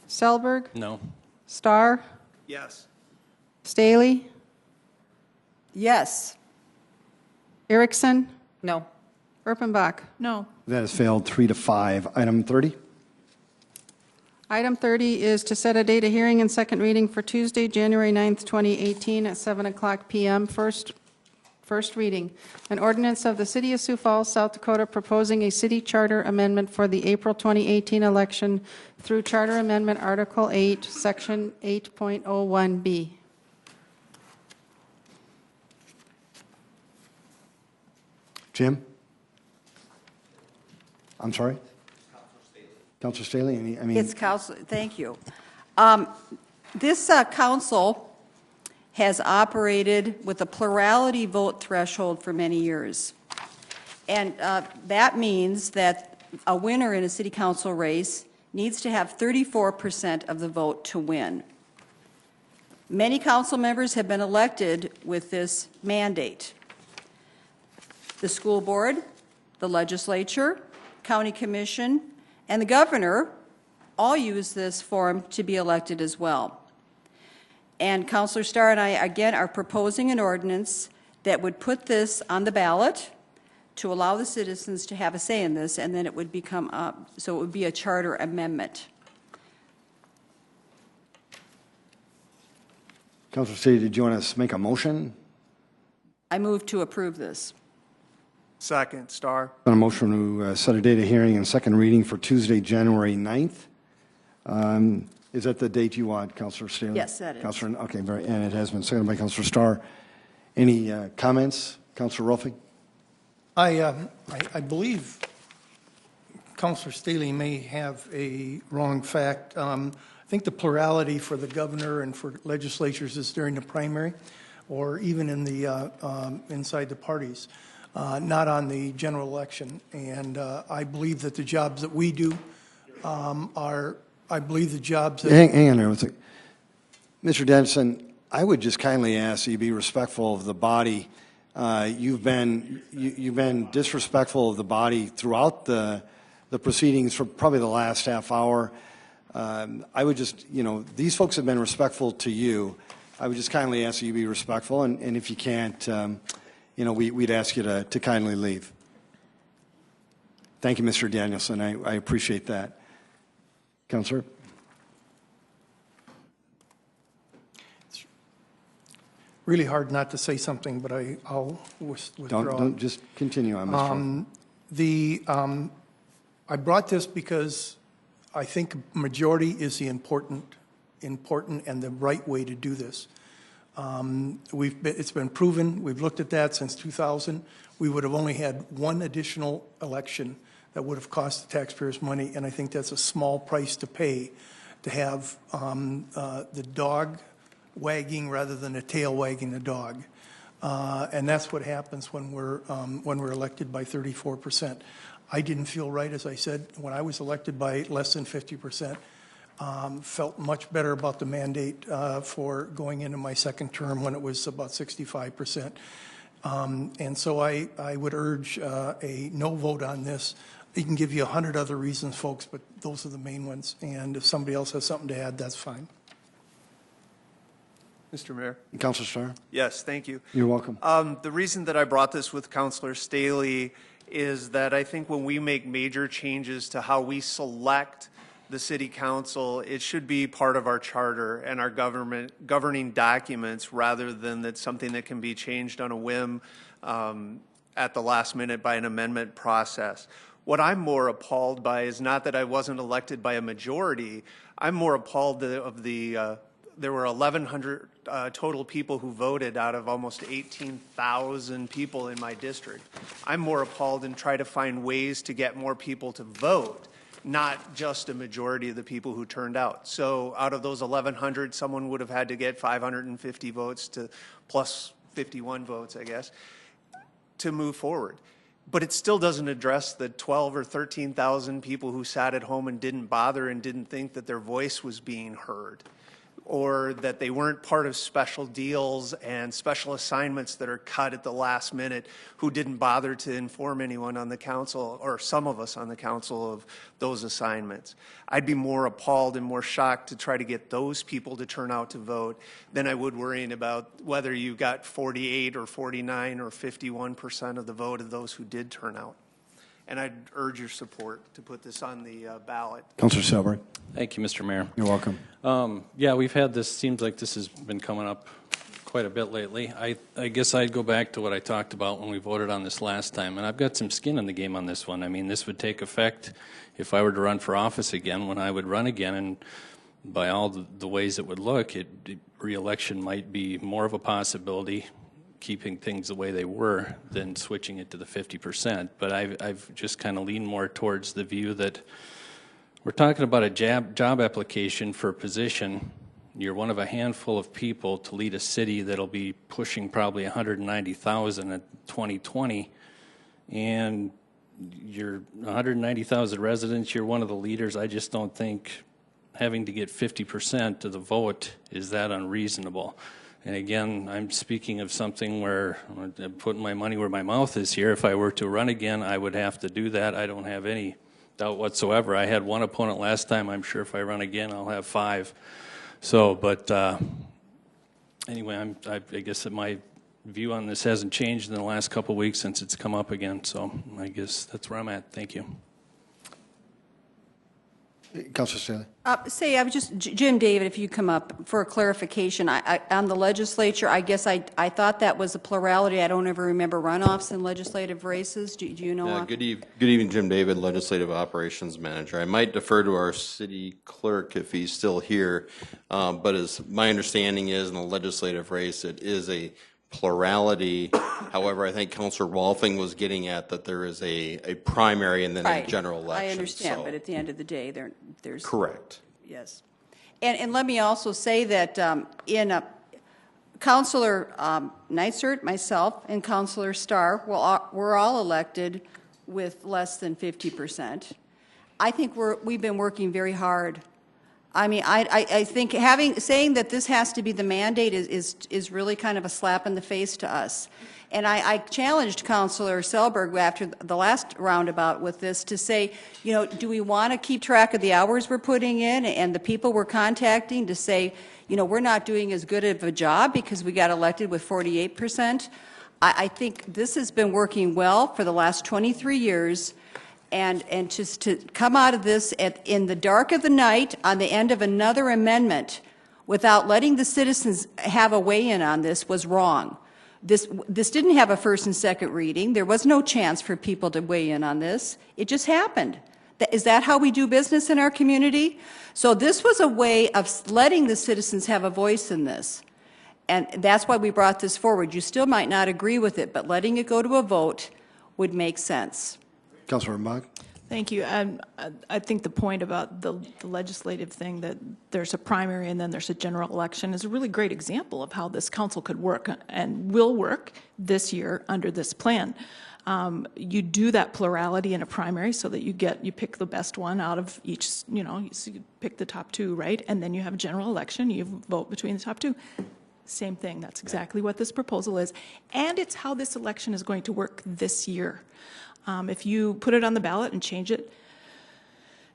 Selberg, No. Starr, Yes. Staley, Yes. Erickson, No. Erpenbach. No. That has failed 3 to 5. Item 30? Item 30 is to set a date of hearing and second reading for Tuesday, January 9th, 2018 at 7 o'clock p.m. First reading. An ordinance of the City of Sioux Falls, South Dakota proposing a city charter amendment for the April 2018 election through Charter Amendment Article 8, Section 8.01B. Jim? I'm sorry? Councilor Staley? It's council, thank you. This council has operated with a plurality vote threshold for many years. And that means that a winner in a city council race needs to have 34% of the vote to win. Many council members have been elected with this mandate. The school board, the legislature, county commission, and the governor all use this form to be elected as well. And Councilor Starr and I, again, are proposing an ordinance that would put this on the ballot to allow the citizens to have a say in this, and then it would become, so it would be a charter amendment. Councilor Staley, did you want to make a motion? I move to approve this. Second, Starr. On a motion to set a date of hearing and second reading for Tuesday, January 9th. Is that the date you want, Councilor Staley? Yes, that is. Councilor, okay, and it has been seconded by Councilor Starr. Any comments? Councilor Rolfing? I believe Councilor Staley may have a wrong fact. I think the plurality for the governor and for legislatures is during the primary, or even in the inside the parties, not on the general election. And I believe that the jobs that we do are, I believe the jobs that... Hang on there. Mr. Dennison, I would just kindly ask that you be respectful of the body. You've been disrespectful of the body throughout the proceedings for probably the last half hour. I would just, these folks have been respectful to you. I would just kindly ask that you be respectful, and if you can't, we'd ask you to kindly leave. Thank you, Mr. Danielson. I appreciate that. Councilor? It's really hard not to say something, but I'll withdraw. Don't just continue on, Mr. I brought this because I think majority is the important and the right way to do this. It's been proven. We've looked at that since 2000. We would have only had one additional election that would have cost the taxpayers money, and I think that's a small price to pay to have the dog wagging rather than the tail wagging the dog. And that's what happens when we're elected by 34%. I didn't feel right, as I said, when I was elected by less than 50%. Felt much better about the mandate for going into my second term when it was about 65%. And so I would urge a no vote on this. He can give you 100 other reasons, folks, but those are the main ones. And if somebody else has something to add, that's fine. Mr. Mayor? Councilor Starr? Yes, thank you. You're welcome. The reason that I brought this with Councilor Staley is that I think when we make major changes to how we select the city council, it should be part of our charter and our governing documents rather than that something that can be changed on a whim at the last minute by an amendment process. What I'm more appalled by is not that I wasn't elected by a majority. I'm more appalled of there were 1,100 total people who voted out of almost 18,000 people in my district. I'm more appalled and try to find ways to get more people to vote, not just a majority of the people who turned out. So out of those 1,100, someone would have had to get 550 votes to plus 51 votes, I guess, to move forward. But it still doesn't address the 12 or 13,000 people who sat at home and didn't bother and didn't think that their voice was being heard, or that they weren't part of special deals and special assignments that are cut at the last minute, who didn't bother to inform anyone on the council, or some of us on the council, of those assignments. I'd be more appalled and more shocked to try to get those people to turn out to vote than I would worrying about whether you got 48 or 49 or 51% of the vote of those who did turn out. And I'd urge your support to put this on the ballot. Councilor Selberg. Thank you, Mr. Mayor. You're welcome. Yeah, we've had this, seems like this has been coming up quite a bit lately. I guess I'd go back to what I talked about when we voted on this last time, and I've got some skin in the game on this one. I mean, this would take effect if I were to run for office again, when I would run again, and by all the ways it would look, re-election might be more of a possibility, keeping things the way they were, than switching it to the 50%. But I've just kind of leaned more towards the view that we're talking about a job application for a position. You're one of a handful of people to lead a city that'll be pushing probably 190,000 at 2020, and you're 190,000 residents, you're one of the leaders. I just don't think having to get 50% of the vote is that unreasonable. And again, I'm speaking of something where I'm putting my money where my mouth is here. If I were to run again, I would have to do that. I don't have any doubt whatsoever. I had one opponent last time. I'm sure if I run again, I'll have 5. So, but anyway, I guess that my view on this hasn't changed in the last couple of weeks since it's come up again. So I guess that's where I'm at. Thank you. Councilor Staley. I was just, Jim David, if you come up for a clarification, on the legislature, I guess I thought that was a plurality. I don't ever remember runoffs in legislative races. Do you know? Good evening, Jim David, Legislative Operations Manager. I might defer to our city clerk if he's still here, but as my understanding is in the legislative race, it is a plurality. However, I think Councilor Wolfing was getting at that there is a primary and then a general election. I understand, but at the end of the day, there's... Correct. Yes. And let me also say that Councilor Neisert, myself, and Councilor Starr were all elected with less than 50%. I think we've been working very hard. I mean, I think saying that this has to be the mandate is really kind of a slap in the face to us. And I challenged Councilor Selberg after the last roundabout with this to say, you know, do we want to keep track of the hours we're putting in and the people we're contacting to say, you know, we're not doing as good of a job because we got elected with 48%? I think this has been working well for the last 23 years. And just to come out of this in the dark of the night on the end of another amendment without letting the citizens have a weigh-in on this was wrong. This didn't have a first and second reading. There was no chance for people to weigh in on this. It just happened. Is that how we do business in our community? So this was a way of letting the citizens have a voice in this. And that's why we brought this forward. You still might not agree with it, but letting it go to a vote would make sense. Councilor Mog. Thank you. I think the point about the legislative thing, that there's a primary and then there's a general election, is a really great example of how this council could work and will work this year under this plan. You do that plurality in a primary so that you pick the best one out of each, you know, so you pick the top 2, right? And then you have a general election, you vote between the top 2. Same thing. That's exactly what this proposal is. And it's how this election is going to work this year. If you put it on the ballot and change it,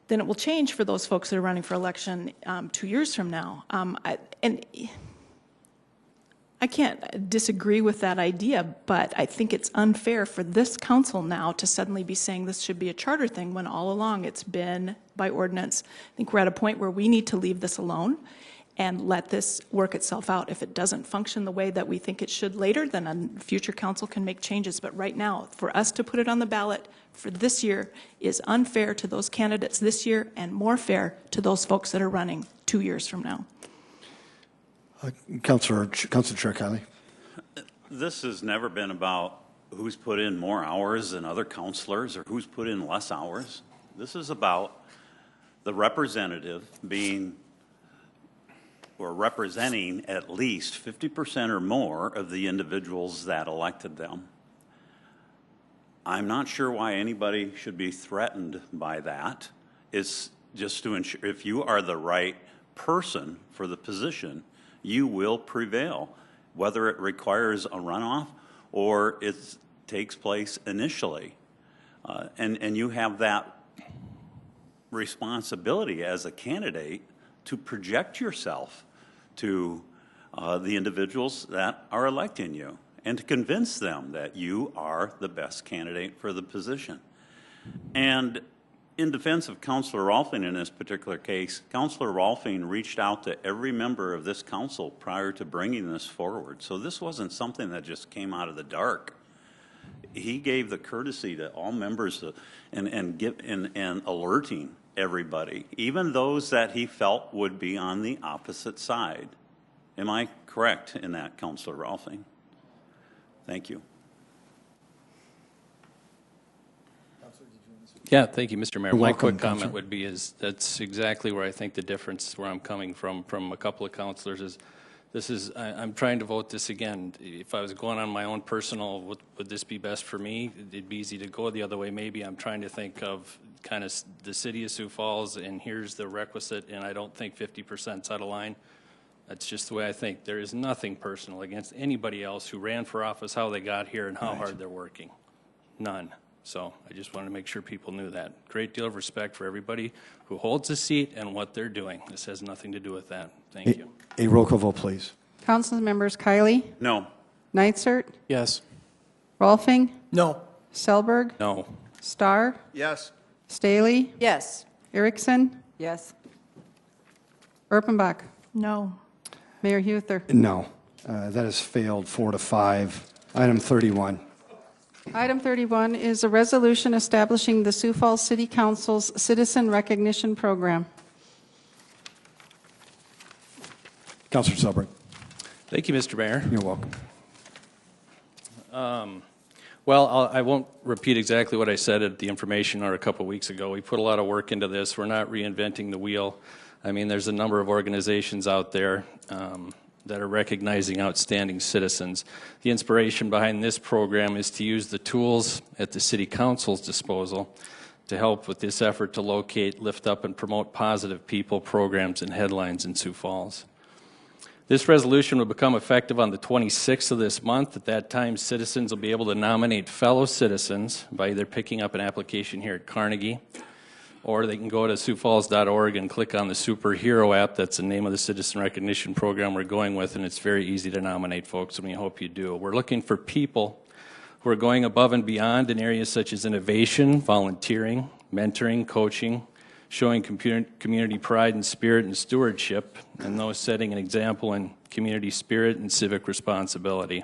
then it will change for those folks that are running for election 2 years from now. I I can't disagree with that idea, but I think it's unfair for this council now to suddenly be saying this should be a charter thing when all along it's been by ordinance. I think we're at a point where we need to leave this alone and let this work itself out. If it doesn't function the way that we think it should later, then a future council can make changes. But right now, for us to put it on the ballot for this year is unfair to those candidates this year and more fair to those folks that are running 2 years from now. Councilor Chair Kelly. This has never been about who's put in more hours than other counselors or who's put in less hours. This is about the representative being or representing at least 50% or more of the individuals that elected them. I'm not sure why anybody should be threatened by that. It's just to ensure if you are the right person for the position, you will prevail, whether it requires a runoff or it takes place initially. And you have that responsibility as a candidate to project yourself to the individuals that are electing you and to convince them that you are the best candidate for the position. And in defense of Councilor Rolfing in this particular case, Councilor Rolfing reached out to every member of this council prior to bringing this forward. So this wasn't something that just came out of the dark. He gave the courtesy to all members and alerting everybody, even those that he felt would be on the opposite side. Am I correct in that, Councilor Rolfing? Thank you. Yeah, thank you, Mr. Mayor. You're My welcome, quick comment Councilor. would be is that's exactly where I think the difference where I'm coming from a couple of councilors is this is, I'm trying to vote this again. If I was going on my own personal, would this be best for me? It'd be easy to go the other way. Maybe I'm trying to think of kind of the city of Sioux Falls, and here's the requisite, and I don't think 50%'s out of line. That's just the way I think. There is nothing personal against anybody else who ran for office, how they got here, and how hard they're working. None. So I just wanted to make sure people knew that. Great deal of respect for everybody who holds a seat and what they're doing. This has nothing to do with that. Thank you. A roll call vote, please. Council members Kiley, No. Neitzert, Yes. Rolfing, No. Selberg, No. Starr, Yes. Staley, Yes. Erickson, Yes. Erpenbach, No. Mayor Huther. No. That has failed 4-5. Item 31. Item 31 is a resolution establishing the Sioux Falls City Council's Citizen Recognition Program. Councilor Selberg. Thank you, Mr. Mayor. You're welcome. Well, I won't repeat exactly what I said at the information or a couple weeks ago. We put a lot of work into this. We're not reinventing the wheel. I mean, there's a number of organizations out there that are recognizing outstanding citizens. The inspiration behind this program is to use the tools at the City Council's disposal to help with this effort to locate, lift up, and promote positive people, programs, and headlines in Sioux Falls. This resolution will become effective on the 26th of this month. At that time, citizens will be able to nominate fellow citizens by either picking up an application here at Carnegie, or they can go to siouxfalls.org and click on the Superhero app. That's the name of the citizen recognition program we're going with, and it's very easy to nominate folks, and we hope you do. We're looking for people who are going above and beyond in areas such as innovation, volunteering, mentoring, coaching, showing community pride and spirit and stewardship, and those setting an example in community spirit and civic responsibility.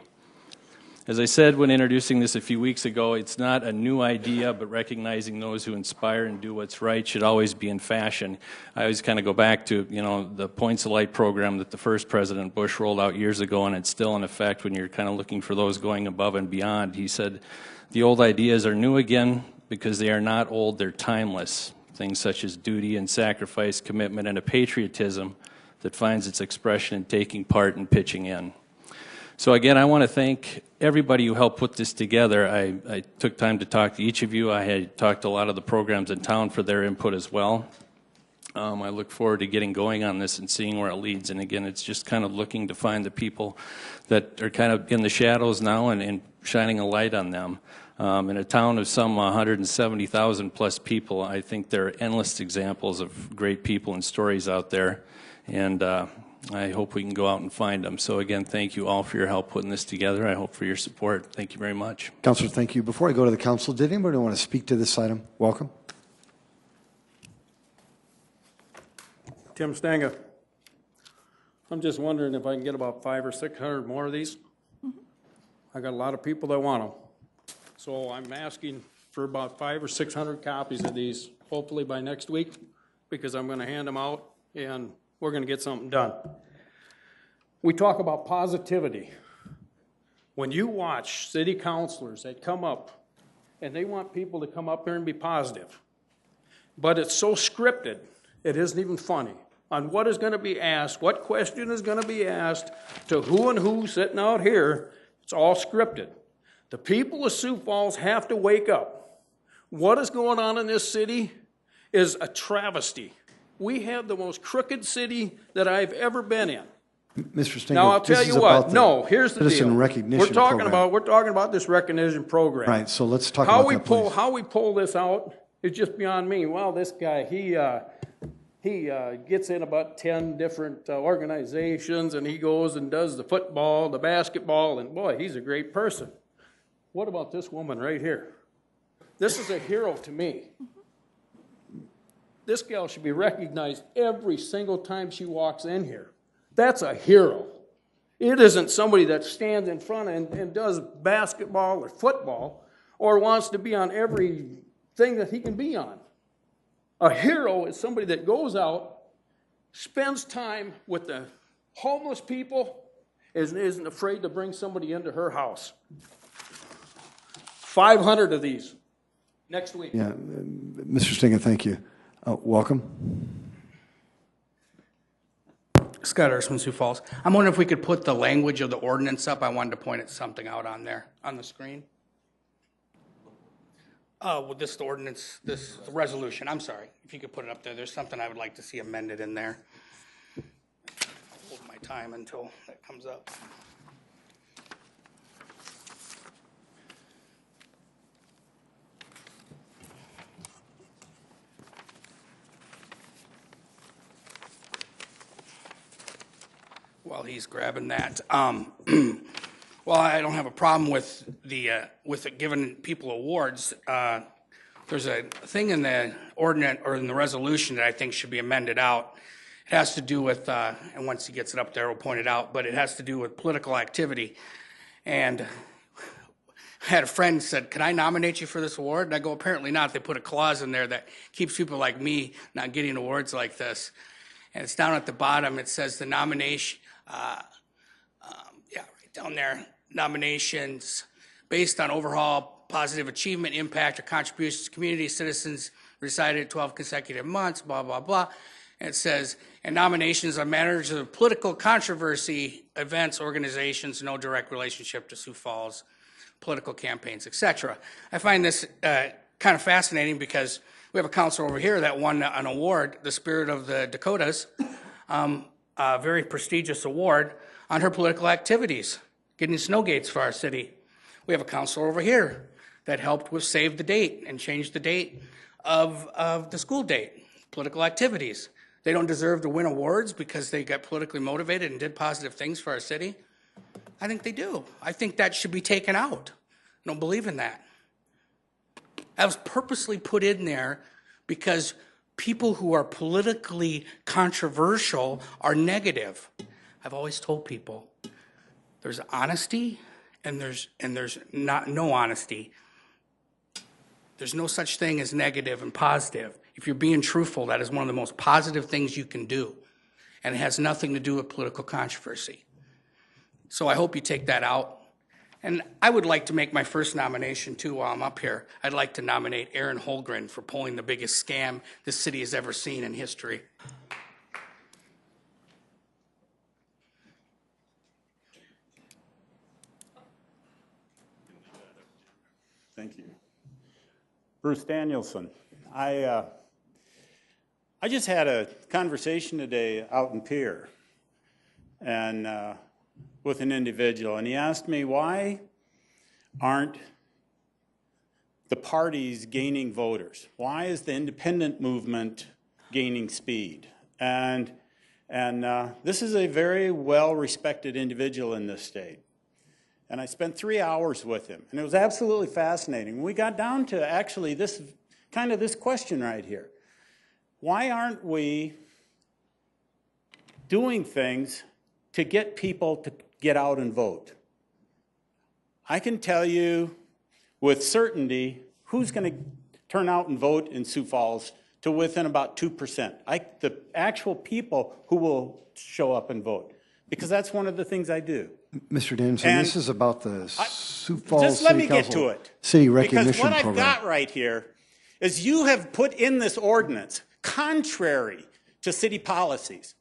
As I said when introducing this a few weeks ago, it's not a new idea, but recognizing those who inspire and do what's right should always be in fashion. I always kind of go back to, the Points of Light program that the first President Bush rolled out years ago, and it's still in effect when you're kind of looking for those going above and beyond. He said, the old ideas are new again because they are not old, they're timeless. Things such as duty and sacrifice, commitment, and a patriotism that finds its expression in taking part and pitching in. So again, I want to thank everybody who helped put this together. I took time to talk to each of you. I had talked to a lot of the programs in town for their input as well. I look forward to getting going on this and seeing where it leads. And again, it's just kind of looking to find the people that are kind of in the shadows now and shining a light on them. In a town of some 170,000 plus people, I think there are endless examples of great people and stories out there. And I hope we can go out and find them. So again, thank you all for your help putting this together. I hope for your support. Thank you very much. Councilor, thank you. Before I go to the council, did anybody want to speak to this item? Welcome. Tim Stanga. I'm just wondering if I can get about 500 or 600 more of these. I got a lot of people that want them. So I'm asking for about 500 or 600 copies of these, hopefully by next week, because I'm going to hand them out and we're going to get something done. We talk about positivity. When you watch city councilors that come up and they want people to come up here and be positive, but it's so scripted, it isn't even funny. On what is going to be asked, what question is going to be asked, to who and who sitting out here, it's all scripted. The people of Sioux Falls have to wake up. What is going on in this city is a travesty. We have the most crooked city that I've ever been in. Mr. Stinger, now I'll tell you what. No, here's the citizen deal. recognition We're talking program. about this recognition program. Right. So let's talk about that, please. How we pull this out is just beyond me. Well, this guy he gets in about 10 different organizations, and he goes and does the football, the basketball, and boy, he's a great person. What about this woman right here? This is a hero to me. This gal should be recognized every single time she walks in here. That's a hero. It isn't somebody that stands in front and does basketball or football or wants to be on every thing that he can be on. A hero is somebody that goes out, spends time with the homeless people, and isn't afraid to bring somebody into her house. 500 of these next week. Yeah, Mr. Stinger, thank you. Welcome. Scott Ersman, Sioux Falls. I'm wondering if we could put the language of the ordinance up. I wanted to point something out on there, on the screen. With this ordinance, this resolution, I'm sorry, if you could put it up there. There's something I would like to see amended in there. Hold my time until that comes up. While he's grabbing that, well, I don't have a problem with it giving people awards. There's a thing in the ordinance or in the resolution that I think should be amended out. It has to do with, and once he gets it up there, we'll point it out. But it has to do with political activity. And I had a friend said, "Can I nominate you for this award?" And I go, "Apparently not." They put a clause in there that keeps people like me not getting awards like this. And it's down at the bottom. It says the nomination. Right down there, nominations based on overall positive achievement, impact, or contributions to community, citizens resided 12 consecutive months, blah, blah, blah. And it says, and nominations on matters of political controversy, events, organizations, no direct relationship to Sioux Falls, political campaigns, etc. I find this kind of fascinating because we have a counselor over here that won an award, the Spirit of the Dakotas, a very prestigious award on her political activities, getting snow gates for our city. We have a counselor over here that helped with save the date and change the date of the school date, political activities. They don't deserve to win awards because they got politically motivated and did positive things for our city. I think they do. I think that should be taken out. I don't believe in that. That was purposely put in there because people who are politically controversial are negative. I've always told people there's honesty and there's no honesty. There's no such thing as negative and positive. If you're being truthful, that is one of the most positive things you can do. And it has nothing to do with political controversy. So I hope you take that out. And I would like to make my first nomination, too, while I'm up here. I'd like to nominate Aaron Holgren for pulling the biggest scam this city has ever seen in history. Thank you. Bruce Danielson. I just had a conversation today out in Pierre and with an individual, and he asked me, why aren't the parties gaining voters? Why is the independent movement gaining speed? And And this is a very well-respected individual in this state. And I spent 3 hours with him, and it was absolutely fascinating. We got down to actually this question right here. Why aren't we doing things to get people to get out and vote? I can tell you with certainty who's going to turn out and vote in Sioux Falls to within about 2%. The actual people who will show up and vote, because that's one of the things I do. Mr. Danielson, this is about the Sioux Falls Just let City me get Council to it. City Recognition Because what Program. I've got right here is you have put in this ordinance contrary to city policies.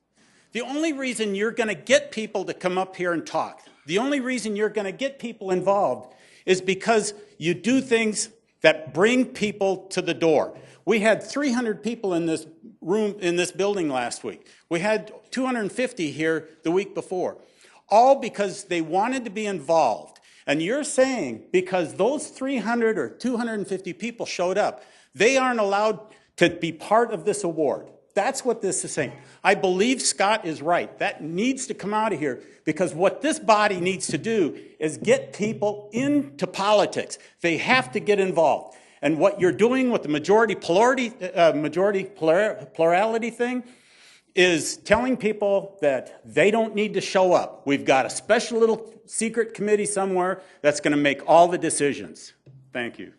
The only reason you're going to get people to come up here and talk, the only reason you're going to get people involved is because you do things that bring people to the door. We had 300 people in this room, in this building last week. We had 250 here the week before, all because they wanted to be involved. And you're saying because those 300 or 250 people showed up, they aren't allowed to be part of this award. That's what this is saying. I believe Scott is right. That needs to come out of here, because what this body needs to do is get people into politics. They have to get involved. And what you're doing with the majority plurality thing is telling people that they don't need to show up. We've got a special little secret committee somewhere that's going to make all the decisions. Thank you.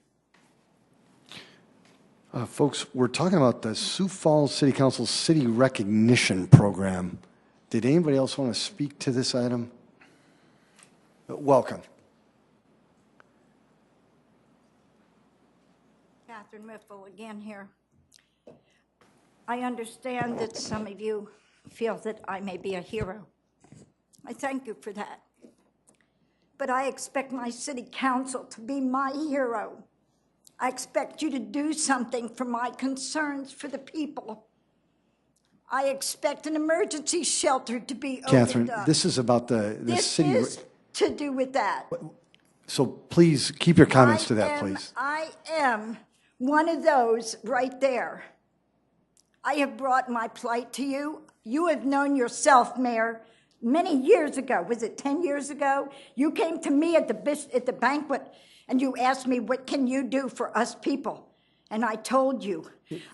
Folks, we're talking about the Sioux Falls City Council City Recognition Program. Did anybody else want to speak to this item? Welcome. Catherine Riffle again here. I understand that some of you feel that I may be a hero. I thank you for that. But I expect my city council to be my hero. I expect you to do something for my concerns for the people. I expect an emergency shelter to be Catherine, opened up. this is about the city. This is to do with that. So please keep your comments to that, please. I am one of those right there. I have brought my plight to you. You have known yourself, Mayor, many years ago. Was it 10 years ago? You came to me at the banquet and you asked me, what can you do for us people? And I told you,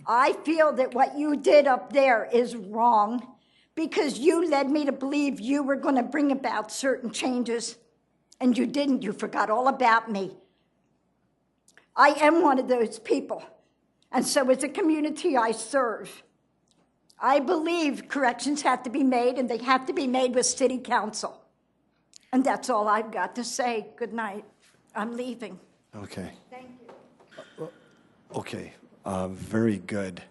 I feel that what you did up there is wrong because you led me to believe you were going to bring about certain changes, and you didn't. You forgot all about me. I am one of those people, and so as a community I serve. I believe corrections have to be made, and they have to be made with city council. And that's all I've got to say. Good night. I'm leaving. Okay. Thank you. Okay. Very good.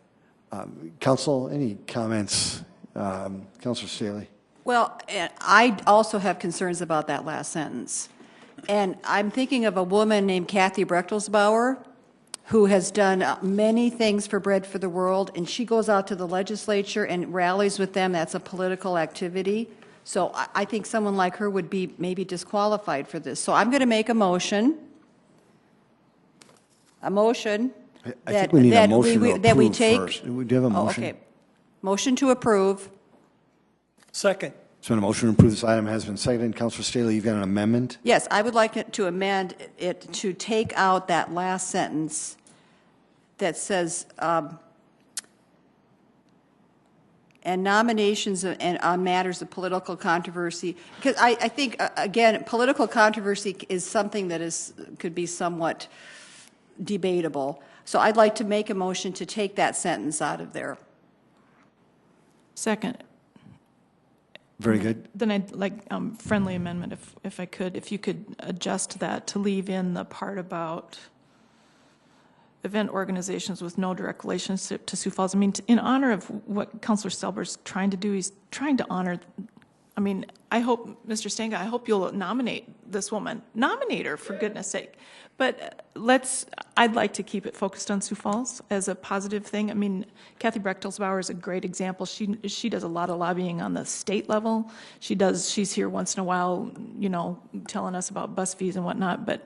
Council, any comments? Councilor Staley. Well, and I also have concerns about that last sentence. And I'm thinking of a woman named Kathy Brechtelsbauer, who has done many things for Bread for the World, and she goes out to the legislature and rallies with them. That's a political activity. So I think someone like her would be maybe disqualified for this. So I'm going to make a motion. I think we need a motion to approve first. Do we have a motion? Okay. Motion to approve. Second. So a motion to approve this item has been seconded. Councilor Staley, you've got an amendment? Yes, I would like it to amend it to take out that last sentence that says, and nominations on matters of political controversy, because I think, again, political controversy is something that could be somewhat debatable. So I'd like to make a motion to take that sentence out of there. Second. Very good. Then I'd like friendly amendment, if I could, if you could adjust that to leave in the part about event organizations with no direct relationship to Sioux Falls. I mean, in honor of what Councilor Stelber's trying to do, he's trying to honor, I mean, I hope, Mr. Stanga, I hope you'll nominate this woman. Nominate her, for goodness sake. But I'd like to keep it focused on Sioux Falls as a positive thing. I mean, Kathy Brechtelsbauer is a great example. She does a lot of lobbying on the state level. She's here once in a while, you know, telling us about bus fees and whatnot. But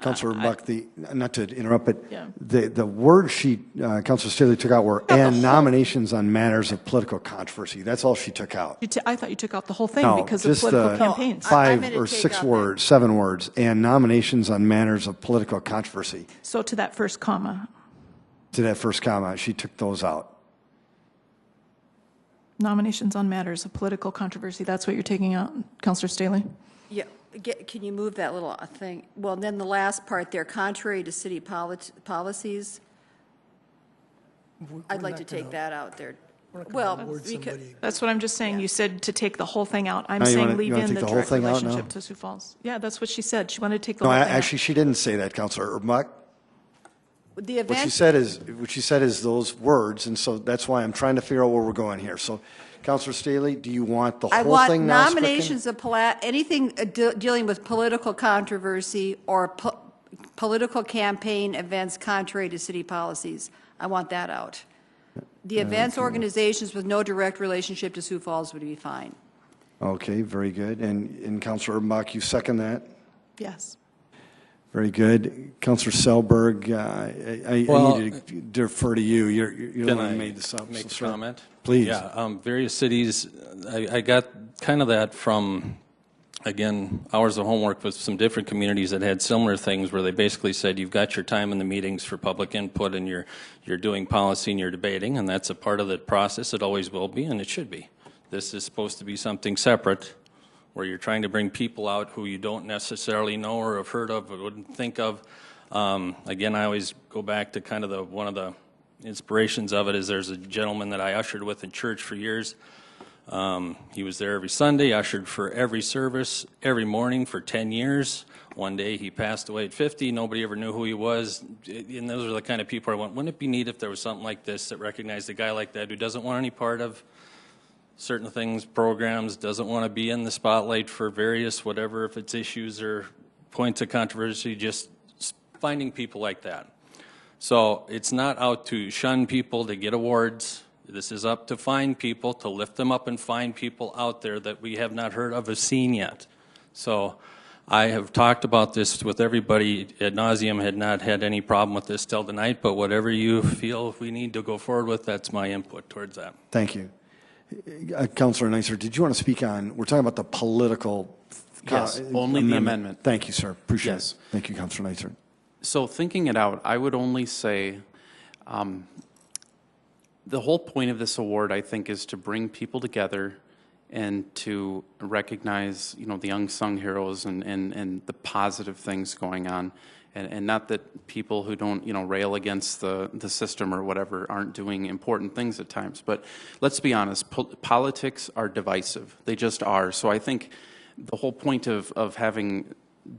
Councilor Buck, not to interrupt, but Yeah. the word Councilor Staley took out were "and nominations on matters of political controversy." That's all she took out. I thought you took out the whole thing No, because of just political campaigns. 5 or 6 words, 7 words, and nominations on matters of political controversy. So to that first comma, To that first comma, she took those out. nominations on matters of political controversy, that's what you're taking out, Councillor Staley? Yeah, can you move that little thing? Well, then the last part there, contrary to city policies, I'd like to take that out there. Well, because, That's what I'm just saying. You said to take the whole thing out. I'm Now you saying wanna- leave you wanna in take the the whole direct thing out now? relationship to Sioux Falls. Yeah, that's what she said. She wanted to take the No, whole thing out. actually, she didn't say that, Councilor Buck. the What she event, said is those words, and so that's why I'm trying to figure out where we're going here. So, Councilor Staley, do you want the I whole want thing now stricken? nominations of anything dealing with political controversy or political campaign events contrary to city policies. I want that out. The events organizations with no direct relationship to Sioux Falls would be fine. Okay, very good. And Councilor Buck, you second that? Yes. Very good. Councilor Selberg, I need to defer to you. You're the Can one I who made this up. make so a comment? Please. Yeah, various cities, I got kind of that from, again, hours of homework with some different communities that had similar things where they basically said, you've got your time in the meetings for public input and you're doing policy and you're debating, and that's a part of the process. It always will be, and it should be. This is supposed to be something separate where you're trying to bring people out who you don't necessarily know or have heard of or wouldn't think of. Again, I always go back to kind of one of the inspirations of it is there's a gentleman that I ushered with in church for years. He was there every Sunday, ushered for every service, every morning for 10 years. One day he passed away at 50. Nobody ever knew who he was. And those are the kind of people I went, wouldn't it be neat if there was something like this that recognized a guy like that who doesn't want any part of certain things, programs, doesn't want to be in the spotlight for various whatever, if it's issues or points of controversy, just finding people like that. So it's not out to shun people to get awards. This is up to find people, to lift them up and find people out there that we have not heard of or seen yet. So I have talked about this with everybody ad nauseum, had not had any problem with this till tonight, but whatever you feel we need to go forward with, that's my input towards that. Thank you. Councilor Neisser, did you want to speak on, we're talking about the political. Yes, only the amendment. Thank you, sir. Appreciate Yes. it. Thank you, Councilor Neisser. So thinking it out, I would only say the whole point of this award, I think, is to bring people together and to recognize, the unsung heroes and the positive things going on. And not that people who don't, rail against the system or whatever aren't doing important things at times. But let's be honest, politics are divisive. They just are. So I think the whole point of having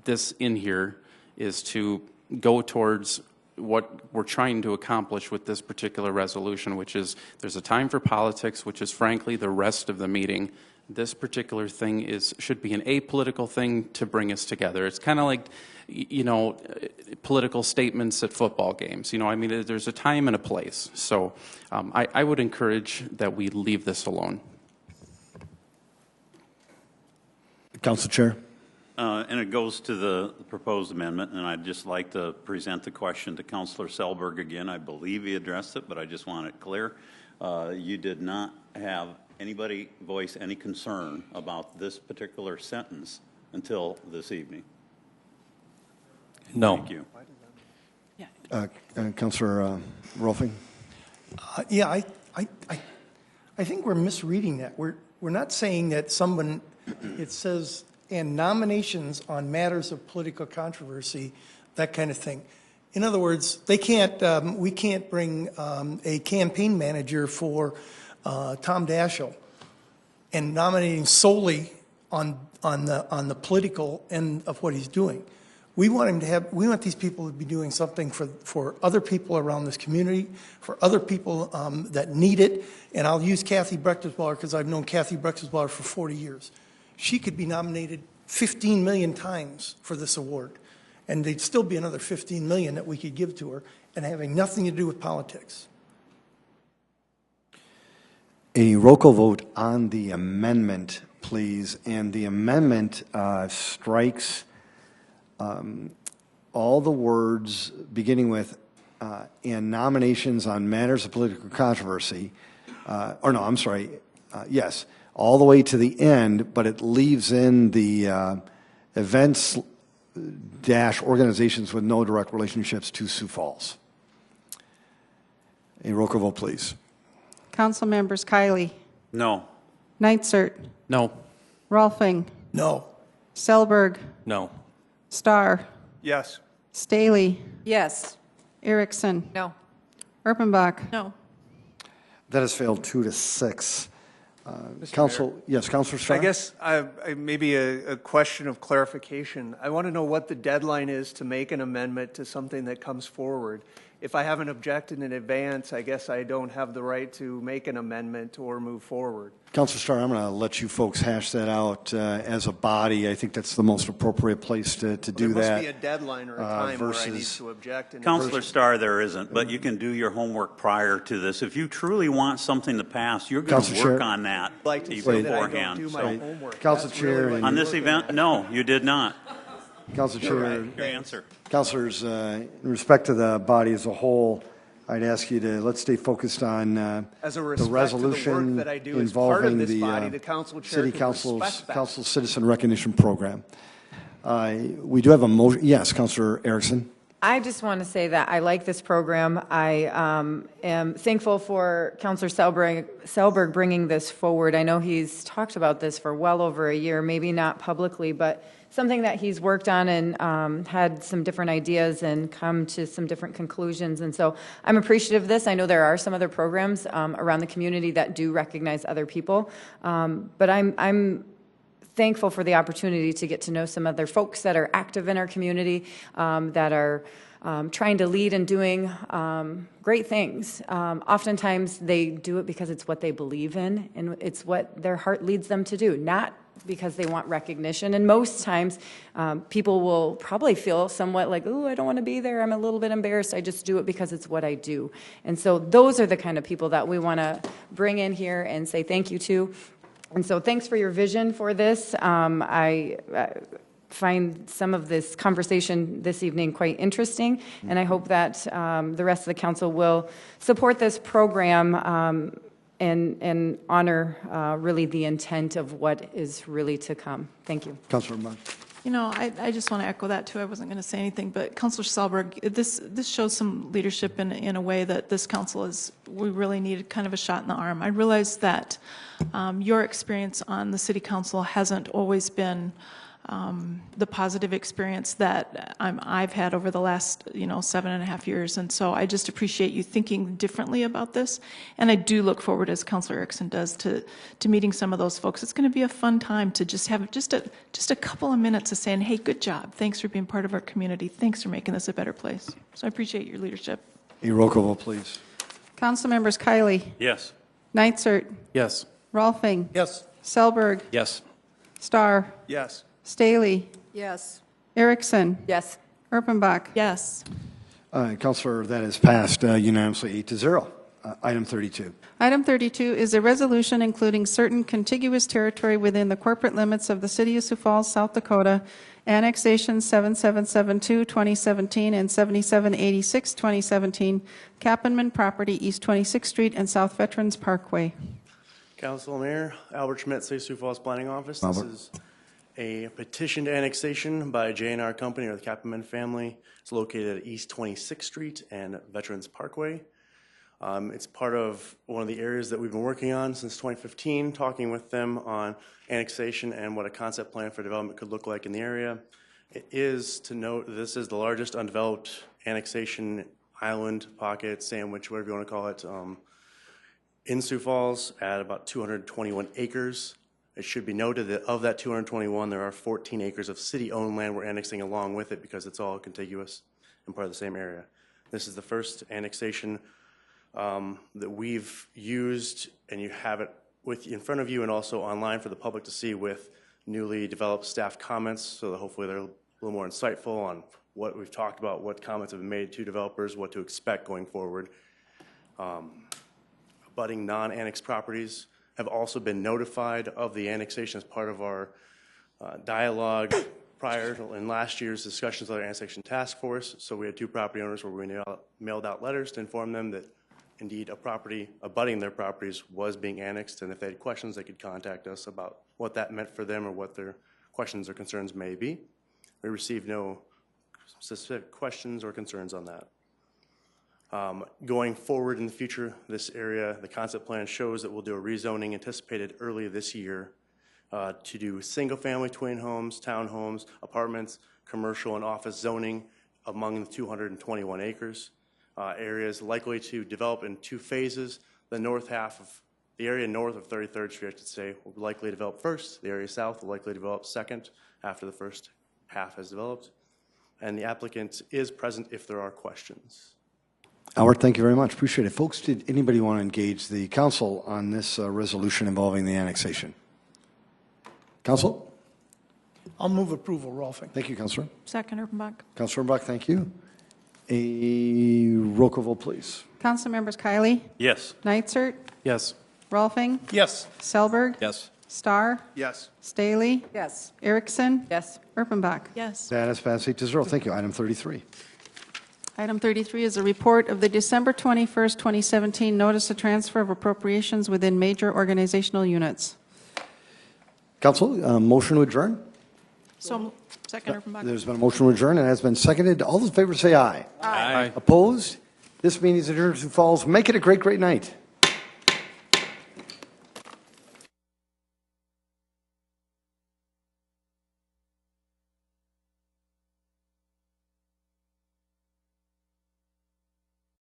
this in here is to go towards what we're trying to accomplish with this particular resolution, which is there's a time for politics, which is frankly the rest of the meeting. This particular thing should be an apolitical thing to bring us together. It's kind of like, political statements at football games. There's a time and a place. So I would encourage that we leave this alone. Council Chair. And it goes to the proposed amendment, and I'd just like to present the question to Councilor Selberg again. I believe he addressed it, but I just want it clear. You did not have anybody voice any concern about this particular sentence until this evening. No. Thank you. Councilor Rolfing. Yeah, I think we're misreading that. We're not saying that it says, and nominations on matters of political controversy, that kind of thing. In other words, we can't bring a campaign manager for Tom Daschle and nominating solely on the political end of what he's doing. We want these people to be doing something for other people around this community, for other people that need it. And I'll use Kathy Brechteswaller because I've known Kathy Brechteswaller for 40 years. She could be nominated 15 million times for this award, and there'd still be another 15 million that we could give to her, and having nothing to do with politics. A roll call vote on the amendment, please. And the amendment strikes all the words beginning with and nominations on matters of political controversy, yes, all the way to the end, but it leaves in the events dash organizations with no direct relationships to Sioux Falls. A roll call vote, please. Council members Kiley, No. Nitzert, No. Rolfing, No. Selberg, No. Starr, Yes. Staley, Yes. Erickson, No. Erpenbach. No. That has failed 2-6. Council, yes, Councilor Starr? I guess maybe a question of clarification. I want to know what the deadline is to make an amendment to something that comes forward. If I haven't objected in advance, I guess I don't have the right to make an amendment or move forward. Councilor Starr, I'm going to let you folks hash that out as a body. I think that's the most appropriate place to do that. There must be a deadline or a time where I need to object. Councilor Starr, there isn't, but you can do your homework prior to this. If you truly want something to pass, you're going to work on that beforehand. Council Chair. On this event, no, you did not. Council Chair. Your answer. Councilors, in respect to the body as a whole, I'd ask you to, let's stay focused on the resolution involving the City Council's Citizen Recognition Program. We do have a motion. Yes, Councilor Erickson. I just want to say that I like this program. I am thankful for Councilor Selberg bringing this forward. I know he's talked about this for well over a year, maybe not publicly, but something that he's worked on and had some different ideas and come to some different conclusions. And so I'm appreciative of this. I know there are some other programs around the community that do recognize other people, but I'm thankful for the opportunity to get to know some other folks that are active in our community, that are trying to lead and doing great things. Oftentimes they do it because it's what they believe in and it's what their heart leads them to do, not because they want recognition. And most times people will probably feel somewhat like, oh, I don't want to be there. I'm a little bit embarrassed. I just do it because it's what I do. And so those are the kind of people that we want to bring in here and say thank you to. And so thanks for your vision for this. I find some of this conversation this evening quite interesting, and I hope that the rest of the council will support this program and honor really the intent of what is really to come. Thank you. Councilor Munn. You know, I just want to echo that too. I wasn't going to say anything, but Councilor Selberg, this shows some leadership in a way that this council we really needed kind of a shot in the arm. I realize that your experience on the city council hasn't always been the positive experience that I've had over the last 7.5 years, and so I just appreciate you thinking differently about this. And I do look forward, as Councilor Erickson does, to meeting some of those folks. It's going to be a fun time to just have just a couple of minutes of saying, "Hey, good job! Thanks for being part of our community. Thanks for making this a better place." So I appreciate your leadership. A roll call vote, please. Council members Kiley, Yes. Nitzert, Yes. Rolfing, Yes. Selberg, Yes. Starr, Yes. Staley, Yes. Erickson, Yes. Erpenbach. Yes. Councilor, that is passed unanimously 8-0. Item 32. Item 32 is a resolution including certain contiguous territory within the corporate limits of the City of Sioux Falls, South Dakota, Annexation 7772, 2017, and 7786, 2017, Cappenman property, East 26th Street and South Veterans Parkway. Council Mayor, Albert Schmidt, Sioux Falls Planning Office. This is a petitioned annexation by J&R Company or the Cappenman family. It's located at East 26th Street and Veterans Parkway. It's part of one of the areas that we've been working on since 2015, talking with them on annexation and what a concept plan for development could look like in the area. It is to note this is the largest undeveloped annexation island, pocket, sandwich, whatever you want to call it, in Sioux Falls at about 221 acres. It should be noted that of that 221, there are 14 acres of city-owned land we're annexing along with it because it's all contiguous and part of the same area. This is the first annexation that we've used, and you have it in front of you and also online for the public to see with newly developed staff comments, so that hopefully they're a little more insightful on what we've talked about, what comments have been made to developers, what to expect going forward. Abutting non-annexed properties have also been notified of the annexation as part of our dialogue in last year's discussions with our annexation task force, so we had two property owners where we mailed out letters to inform them that indeed a property abutting their properties was being annexed, and if they had questions, they could contact us about what that meant for them or what their questions or concerns may be. We received no specific questions or concerns on that. Going forward in the future, this area, the concept plan shows that we'll do a rezoning anticipated early this year to do single-family twin homes, townhomes, apartments, commercial and office zoning among the 221 acres. Areas likely to develop in two phases. The north half of the area north of 33rd Street, I should say, will likely develop first. The area south will likely develop second after the first half has developed. And the applicant is present if there are questions. Albert, thank you very much. Appreciate it. Folks, did anybody want to engage the council on this resolution involving the annexation? Council? I'll move approval, Rolfing. Thank you, Councilor. Second, Erpenbach. Councilor Buck, thank you. A roll call vote, please. Council members Kiley, Yes. Nitzert, Yes. Rolfing, Yes. Selberg, Yes. Starr, Yes. Staley, Yes. Erickson, Yes. Erpenbach. Yes. That is passed 8-0. Thank you. Item 33. Item 33 is a report of the December 21st, 2017 Notice of Transfer of Appropriations within Major Organizational Units. Council, motion to adjourn? So, second, Erpenbach. There's been a motion to adjourn and has been seconded. All those in favor say aye. Aye. Opposed? This meeting is adjourned to Sioux Falls. Make it a great, great night.